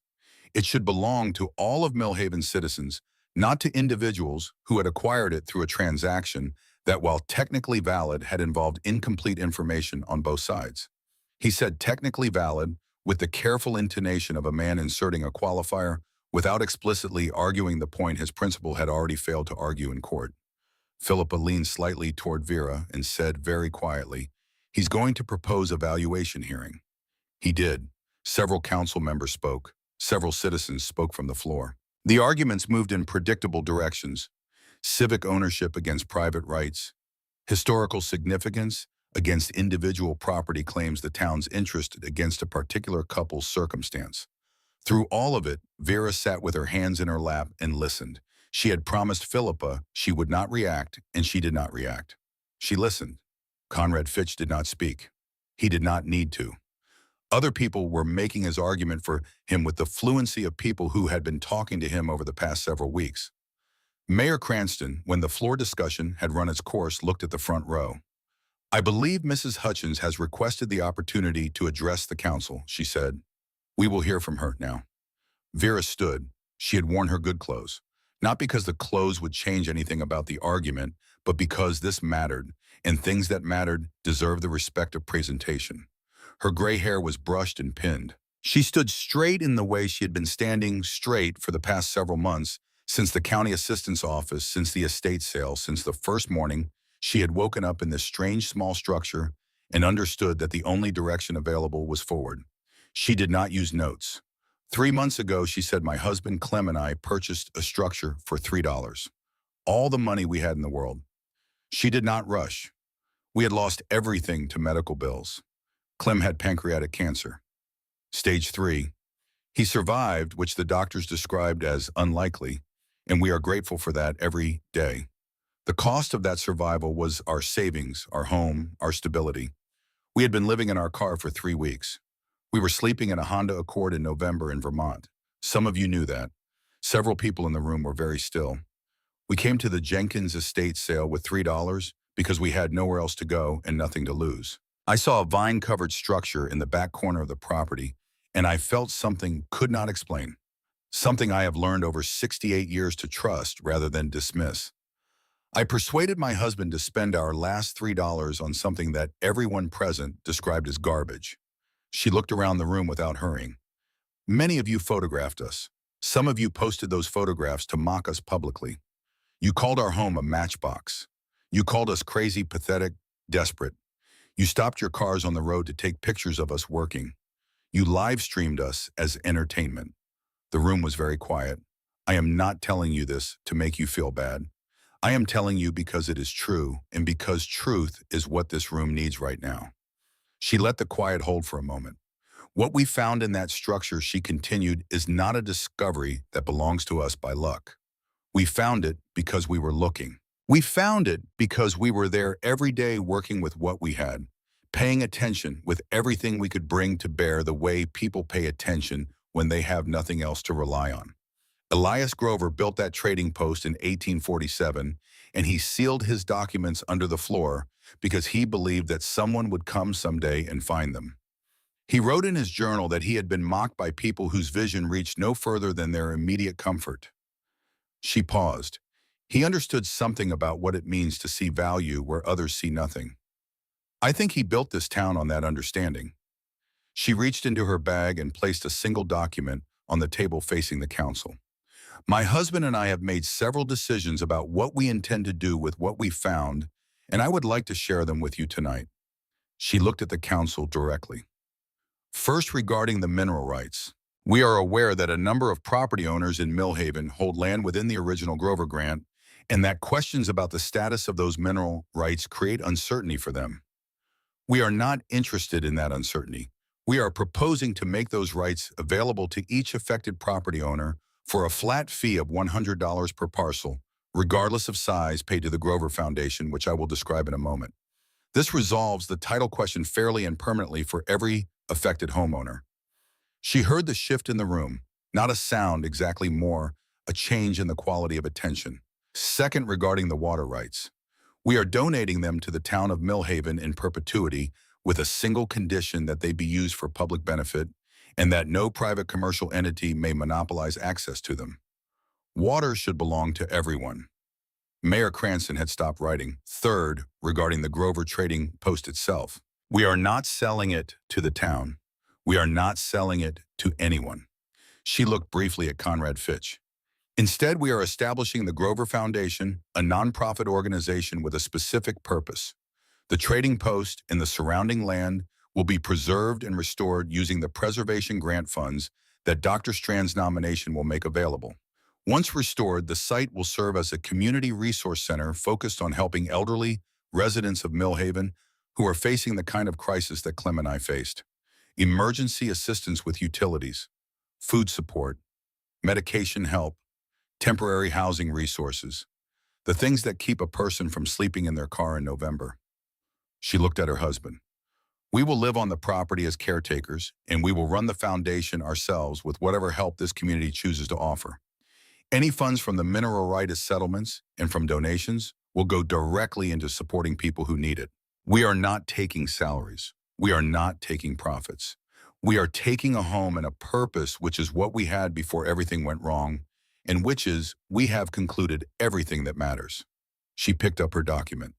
It should belong to all of Millhaven's citizens, not to individuals who had acquired it through a transaction that, while technically valid, had involved incomplete information on both sides. He said technically valid with the careful intonation of a man inserting a qualifier without explicitly arguing the point his principal had already failed to argue in court. Philippa leaned slightly toward Vera and said very quietly, "He's going to propose a valuation hearing." He did. Several council members spoke. Several citizens spoke from the floor. The arguments moved in predictable directions. Civic ownership against private rights. Historical significance against individual property claims, the town's interest against a particular couple's circumstance. Through all of it, Vera sat with her hands in her lap and listened. She had promised Philippa she would not react, and she did not react. She listened. Conrad Fitch did not speak. He did not need to. Other people were making his argument for him with the fluency of people who had been talking to him over the past several weeks. Mayor Cranston, when the floor discussion had run its course, looked at the front row. "I believe Mrs. Hutchins has requested the opportunity to address the council," she said. "We will hear from her now." Vera stood. She had worn her good clothes. Not because the clothes would change anything about the argument, but because this mattered, and things that mattered deserved the respect of presentation. Her gray hair was brushed and pinned. She stood straight in the way she had been standing straight for the past several months, since the county assistant's office, since the estate sale, since the first morning she had woken up in this strange small structure and understood that the only direction available was forward. She did not use notes. 3 months ago, she said, my husband Clem and I purchased a structure for $3. All the money we had in the world. She did not rush. We had lost everything to medical bills. Clem had pancreatic cancer. Stage 3. He survived, which the doctors described as unlikely, and we are grateful for that every day. The cost of that survival was our savings, our home, our stability. We had been living in our car for 3 weeks. We were sleeping in a Honda Accord in November in Vermont. Some of you knew that. Several people in the room were very still. We came to the Jenkins estate sale with $3 because we had nowhere else to go and nothing to lose. I saw a vine-covered structure in the back corner of the property, and I felt something could not explain. Something I have learned over 68 years to trust rather than dismiss. I persuaded my husband to spend our last $3 on something that everyone present described as garbage. She looked around the room without hurrying. Many of you photographed us. Some of you posted those photographs to mock us publicly. You called our home a matchbox. You called us crazy, pathetic, desperate. You stopped your cars on the road to take pictures of us working. You live-streamed us as entertainment. The room was very quiet. I am not telling you this to make you feel bad. I am telling you because it is true, and because truth is what this room needs right now. She let the quiet hold for a moment. What we found in that structure, she continued, is not a discovery that belongs to us by luck. We found it because we were looking. We found it because we were there every day working with what we had, paying attention with everything we could bring to bear the way people pay attention when they have nothing else to rely on. Elias Grover built that trading post in 1847, and he sealed his documents under the floor because he believed that someone would come someday and find them. He wrote in his journal that he had been mocked by people whose vision reached no further than their immediate comfort. She paused. He understood something about what it means to see value where others see nothing. I think he built this town on that understanding. She reached into her bag and placed a single document on the table facing the council. My husband and I have made several decisions about what we intend to do with what we found, and I would like to share them with you tonight. She looked at the council directly. First, regarding the mineral rights. We are aware that a number of property owners in Millhaven hold land within the original Grover grant, and that questions about the status of those mineral rights create uncertainty for them. We are not interested in that uncertainty. We are proposing to make those rights available to each affected property owner for a flat fee of $100 per parcel, regardless of size, paid to the Grover Foundation, which I will describe in a moment. This resolves the title question fairly and permanently for every affected homeowner. She heard the shift in the room, not a sound exactly, more a change in the quality of attention. Second, regarding the water rights. We are donating them to the town of Millhaven in perpetuity with a single condition that they be used for public benefit and that no private commercial entity may monopolize access to them. Water should belong to everyone. Mayor Cranston had stopped writing. Third, regarding the Grover Trading Post itself. We are not selling it to the town. We are not selling it to anyone. She looked briefly at Conrad Fitch. Instead, we are establishing the Grover Foundation, a nonprofit organization with a specific purpose. The Trading Post and the surrounding land will be preserved and restored using the preservation grant funds that Dr. Strand's nomination will make available. Once restored, the site will serve as a community resource center focused on helping elderly residents of Millhaven who are facing the kind of crisis that Clem and I faced. Emergency assistance with utilities, food support, medication help, temporary housing resources, the things that keep a person from sleeping in their car in November. She looked at her husband. We will live on the property as caretakers, and we will run the foundation ourselves with whatever help this community chooses to offer. Any funds from the mineral rights settlements and from donations will go directly into supporting people who need it. We are not taking salaries. We are not taking profits. We are taking a home and a purpose, which is what we had before everything went wrong, and which is we have concluded everything that matters. She picked up her document.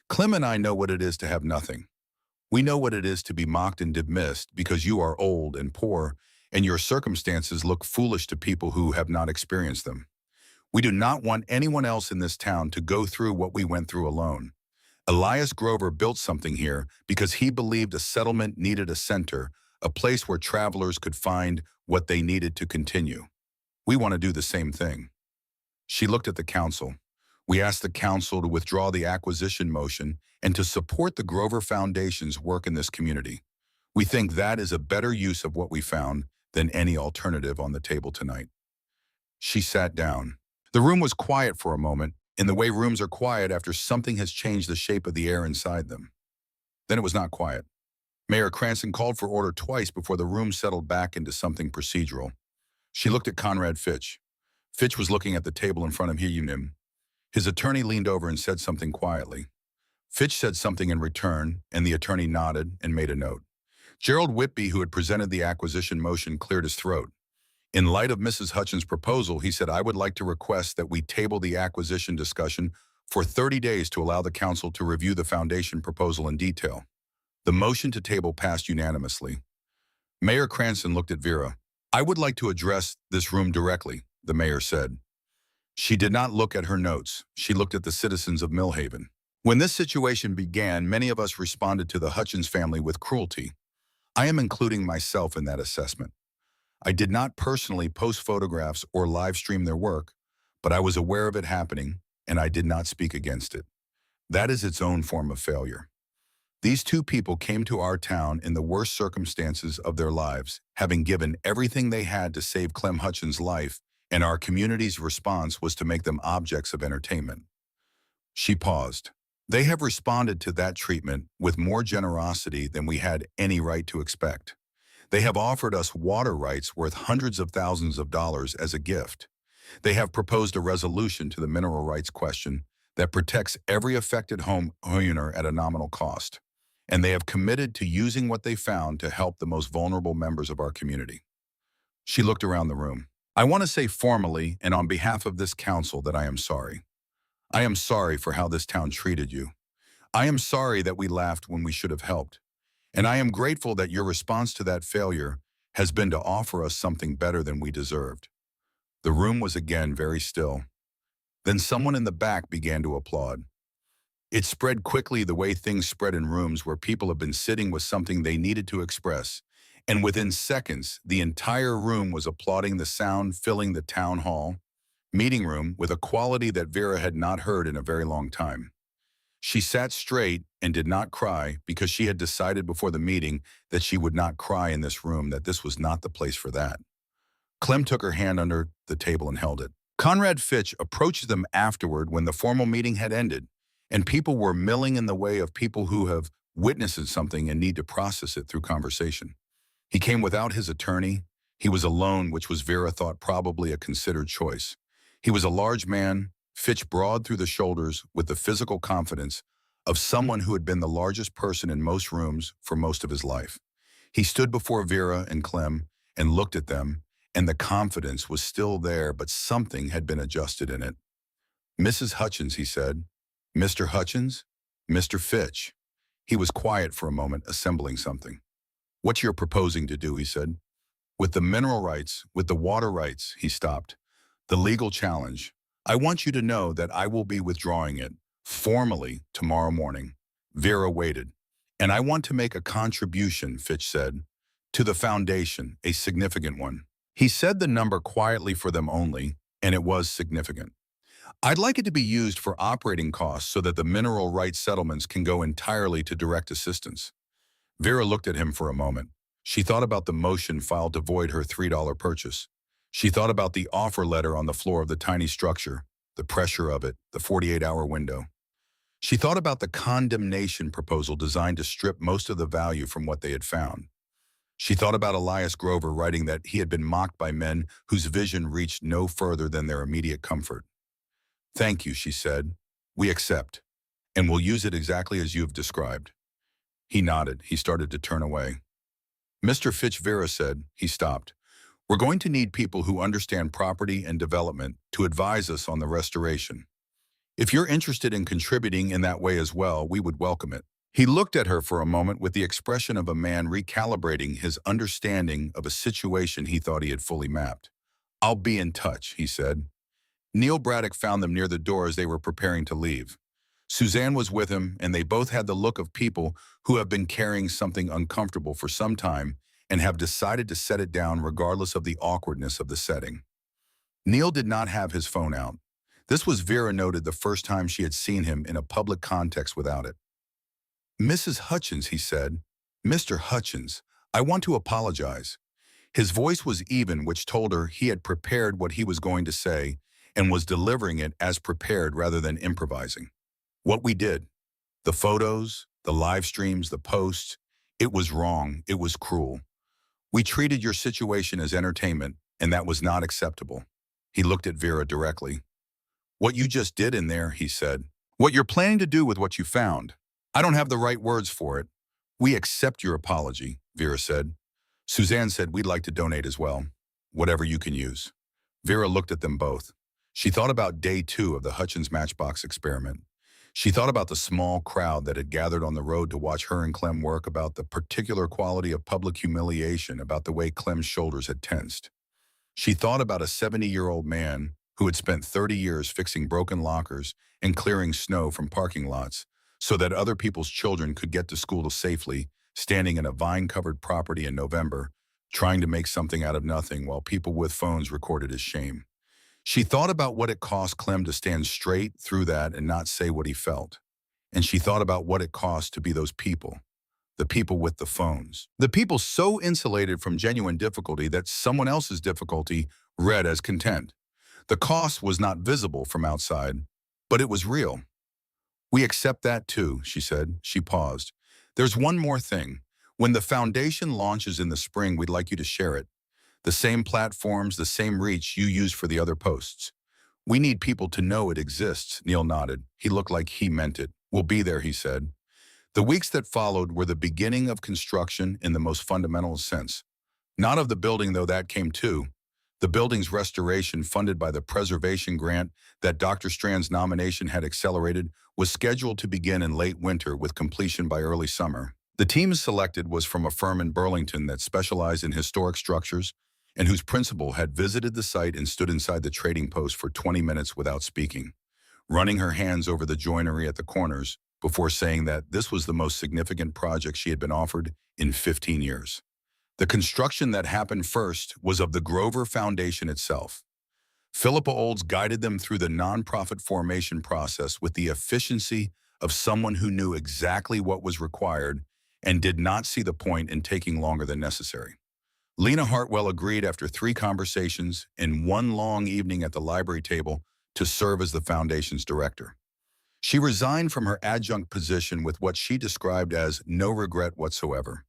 Clem and I know what it is to have nothing. We know what it is to be mocked and dismissed because you are old and poor, and your circumstances look foolish to people who have not experienced them. We do not want anyone else in this town to go through what we went through alone. Elias Grover built something here because he believed a settlement needed a center, a place where travelers could find what they needed to continue. We want to do the same thing. She looked at the council. We asked the council to withdraw the acquisition motion and to support the Grover Foundation's work in this community. We think that is a better use of what we found than any alternative on the table tonight. She sat down. The room was quiet for a moment, in the way rooms are quiet after something has changed the shape of the air inside them. Then it was not quiet. Mayor Cranston called for order twice before the room settled back into something procedural. She looked at Conrad Fitch. Fitch was looking at the table in front of him. His attorney leaned over and said something quietly. Fitch said something in return, and the attorney nodded and made a note. Gerald Whitby, who had presented the acquisition motion, cleared his throat. In light of Mrs. Hutchins' proposal, he said, I would like to request that we table the acquisition discussion for 30 days to allow the council to review the foundation proposal in detail. The motion to table passed unanimously. Mayor Cranston looked at Vera. I would like to address this room directly, the mayor said. She did not look at her notes. She looked at the citizens of Millhaven. When this situation began, many of us responded to the Hutchins family with cruelty. I am including myself in that assessment. I did not personally post photographs or live stream their work, but I was aware of it happening, and I did not speak against it. That is its own form of failure. These two people came to our town in the worst circumstances of their lives, having given everything they had to save Clem Hutchins' life, and our community's response was to make them objects of entertainment. She paused. They have responded to that treatment with more generosity than we had any right to expect. They have offered us water rights worth hundreds of thousands of dollars as a gift. They have proposed a resolution to the mineral rights question that protects every affected homeowner at a nominal cost. And they have committed to using what they found to help the most vulnerable members of our community. She looked around the room. I want to say formally and on behalf of this council that I am sorry. I am sorry for how this town treated you. I am sorry that we laughed when we should have helped. And I am grateful that your response to that failure has been to offer us something better than we deserved. The room was again very still. Then someone in the back began to applaud. It spread quickly the way things spread in rooms where people have been sitting with something they needed to express, and within seconds, the entire room was applauding, the sound filling the town hall meeting room with a quality that Vera had not heard in a very long time. She sat straight and did not cry because she had decided before the meeting that she would not cry in this room, that this was not the place for that. Clem took her hand under the table and held it. Conrad Fitch approached them afterward when the formal meeting had ended, and people were milling in the way of people who have witnessed something and need to process it through conversation. He came without his attorney. He was alone, which was, Vera thought, probably a considered choice. He was a large man, Fitch broad through the shoulders with the physical confidence of someone who had been the largest person in most rooms for most of his life. He stood before Vera and Clem and looked at them, and the confidence was still there, but something had been adjusted in it. Mrs. Hutchins, he said. Mr. Hutchins? Mr. Fitch. He was quiet for a moment, assembling something. What you're proposing to do, he said. With the mineral rights, with the water rights, he stopped. The legal challenge. I want you to know that I will be withdrawing it, formally, tomorrow morning. Vera waited. And I want to make a contribution, Fitch said, to the foundation, a significant one. He said the number quietly for them only, and it was significant. I'd like it to be used for operating costs so that the mineral rights settlements can go entirely to direct assistance. Vera looked at him for a moment. She thought about the motion filed to void her $3 purchase. She thought about the offer letter on the floor of the tiny structure, the pressure of it, the 48-hour window. She thought about the condemnation proposal designed to strip most of the value from what they had found. She thought about Elias Grover writing that he had been mocked by men whose vision reached no further than their immediate comfort. Thank you, she said. We accept, and we'll use it exactly as you have described. He nodded. He started to turn away. Mr. Fitch, Vera said. He stopped. We're going to need people who understand property and development to advise us on the restoration. If you're interested in contributing in that way as well, we would welcome it. He looked at her for a moment with the expression of a man recalibrating his understanding of a situation he thought he had fully mapped. I'll be in touch, he said. Neil Braddock found them near the door as they were preparing to leave. Suzanne was with him, and they both had the look of people who have been carrying something uncomfortable for some time and have decided to set it down regardless of the awkwardness of the setting. Neil did not have his phone out. This was, Vera noted, the first time she had seen him in a public context without it. Mrs. Hutchins, he said. Mr. Hutchins, I want to apologize. His voice was even, which told her he had prepared what he was going to say and was delivering it as prepared rather than improvising. What we did, the photos, the live streams, the posts, it was wrong, it was cruel. We treated your situation as entertainment, and that was not acceptable. He looked at Vera directly. What you just did in there, he said. What you're planning to do with what you found. I don't have the right words for it. We accept your apology, Vera said. Suzanne said, we'd like to donate as well. Whatever you can use. Vera looked at them both. She thought about day 2 of the Hutchins Matchbox experiment. She thought about the small crowd that had gathered on the road to watch her and Clem work, about the particular quality of public humiliation, about the way Clem's shoulders had tensed. She thought about a 70-year-old man who had spent 30 years fixing broken lockers and clearing snow from parking lots so that other people's children could get to school safely, standing in a vine-covered property in November, trying to make something out of nothing while people with phones recorded his shame. She thought about what it cost Clem to stand straight through that and not say what he felt. And she thought about what it cost to be those people, the people with the phones, the people so insulated from genuine difficulty that someone else's difficulty read as content. The cost was not visible from outside, but it was real. We accept that too, she said. She paused. There's one more thing. When the foundation launches in the spring, we'd like you to share it. The same platforms, the same reach you use for the other posts. We need people to know it exists, Neil nodded. He looked like he meant it. We'll be there, he said. The weeks that followed were the beginning of construction in the most fundamental sense. Not of the building, though that came too. The building's restoration, funded by the preservation grant that Dr. Strand's nomination had accelerated, was scheduled to begin in late winter with completion by early summer. The team selected was from a firm in Burlington that specialized in historic structures and whose principal had visited the site and stood inside the trading post for 20 minutes without speaking, running her hands over the joinery at the corners before saying that this was the most significant project she had been offered in 15 years. The construction that happened first was of the Grover Foundation itself. Philippa Olds guided them through the nonprofit formation process with the efficiency of someone who knew exactly what was required and did not see the point in taking longer than necessary. Lena Hartwell agreed after 3 conversations and 1 long evening at the library table to serve as the foundation's director. She resigned from her adjunct position with what she described as no regret whatsoever.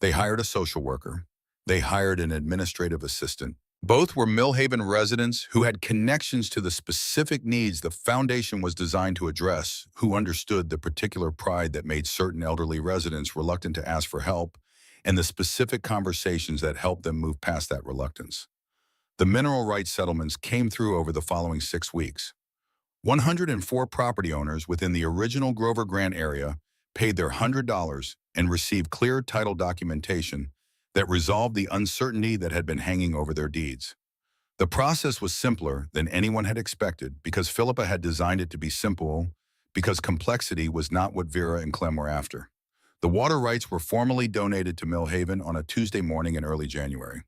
They hired a social worker. They hired an administrative assistant. Both were Millhaven residents who had connections to the specific needs the foundation was designed to address, who understood the particular pride that made certain elderly residents reluctant to ask for help, and the specific conversations that helped them move past that reluctance. The mineral rights settlements came through over the following 6 weeks. 104 property owners within the original Grover Grant area paid their $100 and received clear title documentation that resolved the uncertainty that had been hanging over their deeds. The process was simpler than anyone had expected because Philippa had designed it to be simple, because complexity was not what Vera and Clem were after. The water rights were formally donated to Millhaven on a Tuesday morning in early January.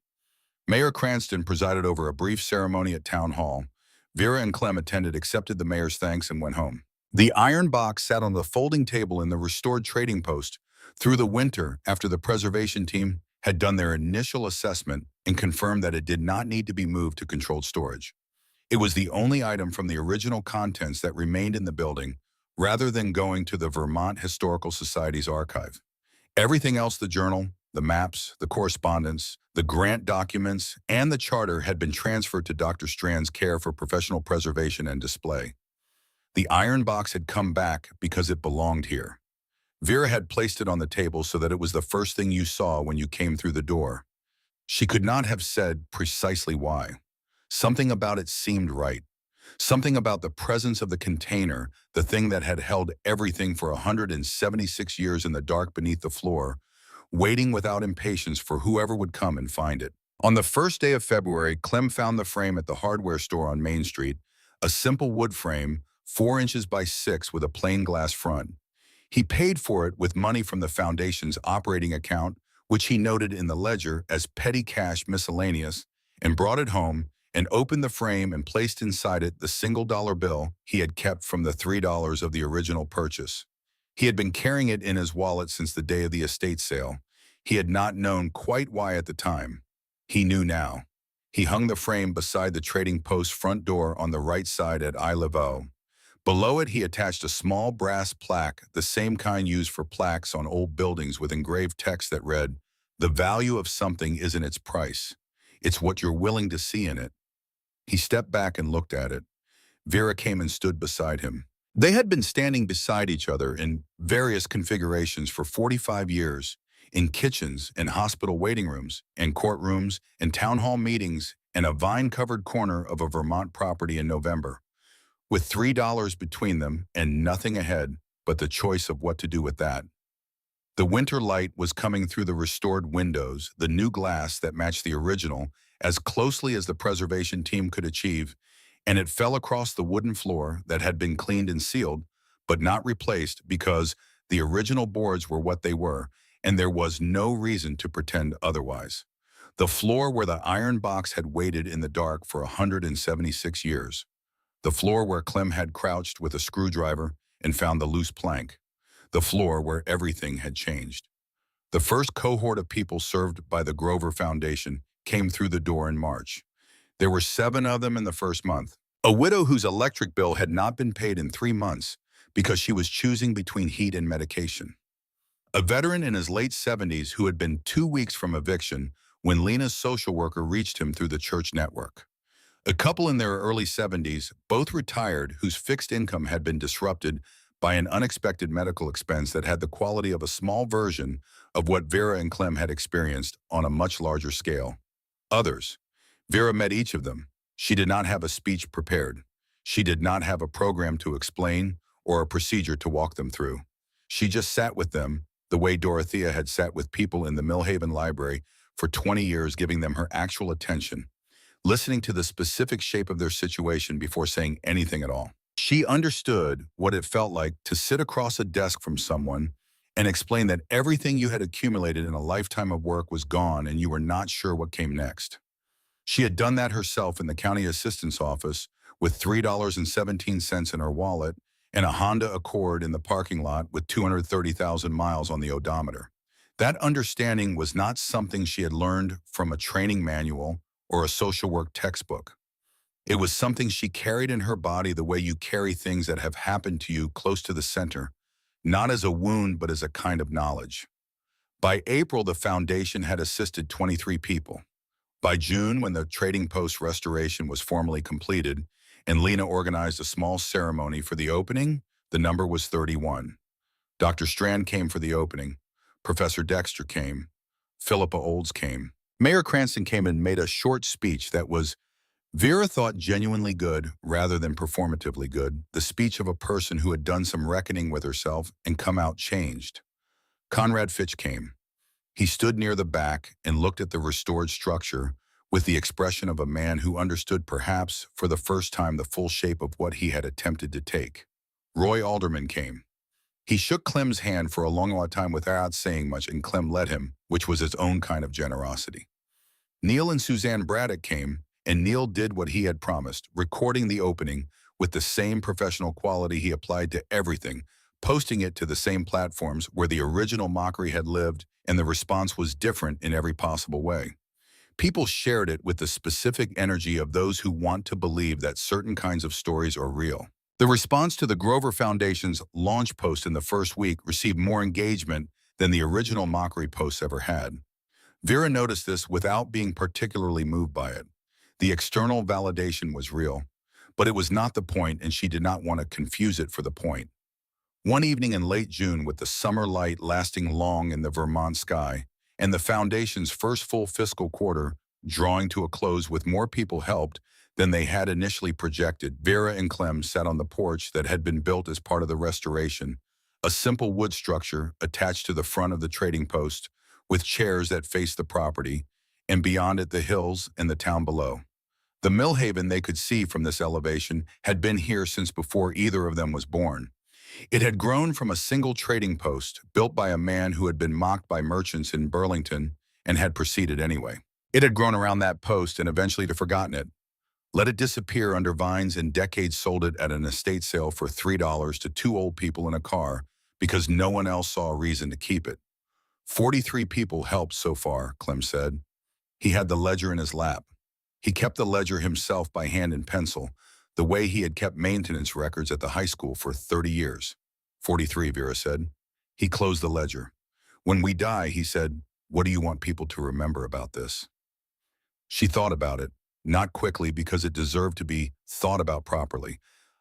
Mayor Cranston presided over a brief ceremony at Town Hall. Vera and Clem attended, accepted the mayor's thanks, and went home. The iron box sat on the folding table in the restored trading post through the winter after the preservation team had done their initial assessment and confirmed that it did not need to be moved to controlled storage. It was the only item from the original contents that remained in the building, rather than going to the Vermont Historical Society's archive. Everything else, the journal, the maps, the correspondence, the grant documents, and the charter had been transferred to Dr. Strand's care for professional preservation and display. The iron box had come back because it belonged here. Vera had placed it on the table so that it was the first thing you saw when you came through the door. She could not have said precisely why. Something about it seemed right. Something about the presence of the container, the thing that had held everything for 176 years in the dark beneath the floor, waiting without impatience for whoever would come and find it. On the first day of February, Clem found the frame at the hardware store on Main Street, a simple wood frame, 4 inches by 6 with a plain glass front. He paid for it with money from the foundation's operating account, which he noted in the ledger as petty cash miscellaneous, and brought it home and opened the frame and placed inside it the single dollar bill he had kept from the $3 of the original purchase. He had been carrying it in his wallet since the day of the estate sale. He had not known quite why at the time. He knew now. He hung the frame beside the Trading Post front door on the right side at I Laveau. Below it, he attached a small brass plaque, the same kind used for plaques on old buildings with engraved text that read, "The value of something isn't its price. It's what you're willing to see in it." He stepped back and looked at it. Vera came and stood beside him. They had been standing beside each other in various configurations for 45 years, in kitchens and hospital waiting rooms and courtrooms and town hall meetings and a vine-covered corner of a Vermont property in November, with $3 between them and nothing ahead but the choice of what to do with that. The winter light was coming through the restored windows, the new glass that matched the original as closely as the preservation team could achieve, and it fell across the wooden floor that had been cleaned and sealed, but not replaced because the original boards were what they were, and there was no reason to pretend otherwise. The floor where the iron box had waited in the dark for 176 years. The floor where Clem had crouched with a screwdriver and found the loose plank. The floor where everything had changed. The first cohort of people served by the Grover Foundation came through the door in March. There were 7 of them in the first month. A widow whose electric bill had not been paid in 3 months because she was choosing between heat and medication. A veteran in his late 70s who had been 2 weeks from eviction when Lena's social worker reached him through the church network. A couple in their early 70s, both retired, whose fixed income had been disrupted by an unexpected medical expense that had the quality of a small version of what Vera and Clem had experienced on a much larger scale. Others. Vera met each of them. She did not have a speech prepared. She did not have a program to explain or a procedure to walk them through. She just sat with them the way Dorothea had sat with people in the Millhaven Library for 20 years, giving them her actual attention, listening to the specific shape of their situation before saying anything at all. She understood what it felt like to sit across a desk from someone and explain that everything you had accumulated in a lifetime of work was gone and you were not sure what came next. She had done that herself in the county assistant's office with $3.17 in her wallet and a Honda Accord in the parking lot with 230,000 miles on the odometer. That understanding was not something she had learned from a training manual or a social work textbook. It was something she carried in her body the way you carry things that have happened to you close to the center, not as a wound but as a kind of knowledge. By April, the foundation had assisted 23 people. By June, when the Trading Post restoration was formally completed and Lena organized a small ceremony for the opening, the number was 31. Dr. Strand came for the opening. Professor Dexter came. Philippa Olds came. Mayor Cranston came and made a short speech that was, Vera thought, genuinely good rather than performatively good, the speech of a person who had done some reckoning with herself and come out changed. Conrad Fitch came. He stood near the back and looked at the restored structure with the expression of a man who understood perhaps for the first time the full shape of what he had attempted to take. Roy Alderman came. He shook Clem's hand for a long time without saying much, and Clem let him, which was its own kind of generosity. Neil and Suzanne Braddock came, and Neil did what he had promised, recording the opening with the same professional quality he applied to everything, posting it to the same platforms where the original mockery had lived, and the response was different in every possible way. People shared it with the specific energy of those who want to believe that certain kinds of stories are real. The response to the Grover Foundation's launch post in the first week received more engagement than the original mockery posts ever had. Vera noticed this without being particularly moved by it. The external validation was real, but it was not the point, and she did not want to confuse it for the point. One evening in late June, with the summer light lasting long in the Vermont sky, and the Foundation's first full fiscal quarter drawing to a close with more people helped than they had initially projected, Vera and Clem sat on the porch that had been built as part of the restoration, a simple wood structure attached to the front of the trading post, with chairs that faced the property, and beyond it the hills and the town below. The Millhaven they could see from this elevation had been here since before either of them was born. It had grown from a single trading post built by a man who had been mocked by merchants in Burlington and had proceeded anyway. It had grown around that post and eventually to forgotten it. Let it disappear under vines, and decades sold it at an estate sale for $3 to two old people in a car because no one else saw a reason to keep it. 43 people helped so far, Clem said. He had the ledger in his lap. He kept the ledger himself by hand and pencil, the way he had kept maintenance records at the high school for 30 years. 43, Vera said. He closed the ledger. When we die, he said, what do you want people to remember about this? She thought about it, not quickly because it deserved to be thought about properly.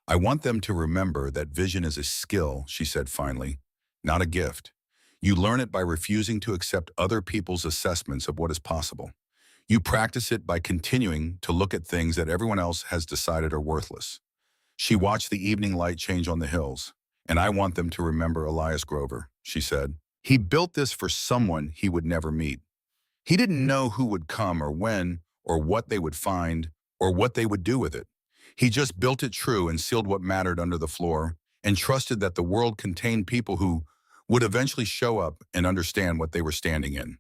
I want them to remember that vision is a skill, she said finally, not a gift. You learn it by refusing to accept other people's assessments of what is possible. You practice it by continuing to look at things that everyone else has decided are worthless. She watched the evening light change on the hills. And I want them to remember Elias Grover, she said. He built this for someone he would never meet. He didn't know who would come or when or what they would find or what they would do with it. He just built it true and sealed what mattered under the floor and trusted that the world contained people who would eventually show up and understand what they were standing in.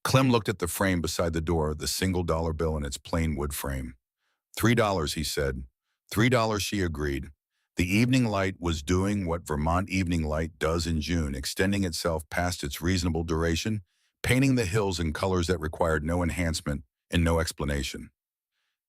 Clem looked at the frame beside the door, the single dollar bill in its plain wood frame. $3, he said. $3, she agreed. The evening light was doing what Vermont evening light does in June, extending itself past its reasonable duration, painting the hills in colors that required no enhancement and no explanation.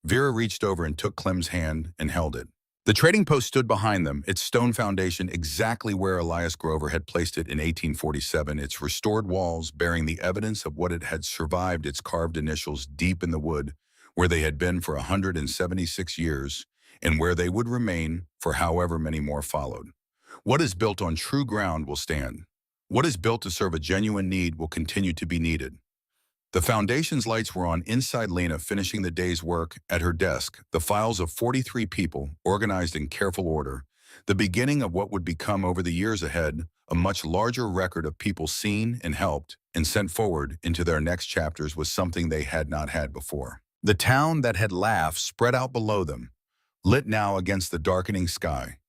Vera reached over and took Clem's hand and held it. The trading post stood behind them, its stone foundation exactly where Elias Grover had placed it in 1847, its restored walls bearing the evidence of what it had survived, its carved initials deep in the wood, where they had been for 176 years, and where they would remain for however many more followed. What is built on true ground will stand. What is built to serve a genuine need will continue to be needed. The Foundation's lights were on inside Lena, finishing the day's work at her desk, the files of 43 people organized in careful order, the beginning of what would become over the years ahead a much larger record of people seen and helped and sent forward into their next chapters was something they had not had before. The town that had laughed spread out below them, lit now against the darkening sky,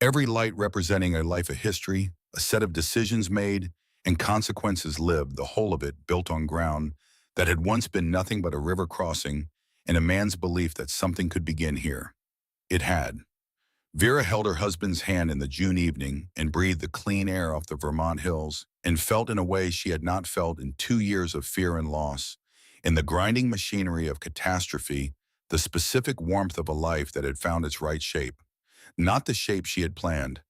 every light representing a life of history, a set of decisions made, and consequences lived, the whole of it built on ground that had once been nothing but a river crossing and a man's belief that something could begin here. It had. Vera held her husband's hand in the June evening and breathed the clean air off the Vermont hills and felt in a way she had not felt in 2 years of fear and loss, in the grinding machinery of catastrophe, the specific warmth of a life that had found its right shape. Not the shape she had planned,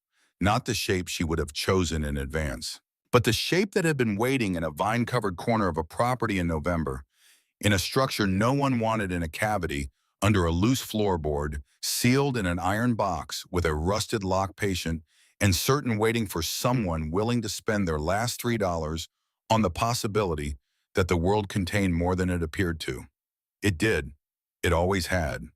not the shape she would have chosen in advance, but the shape that had been waiting in a vine-covered corner of a property in November, in a structure no one wanted, in a cavity, under a loose floorboard, sealed in an iron box with a rusted lock, patient and certain, waiting for someone willing to spend their last $3 on the possibility that the world contained more than it appeared to. It did. It always had.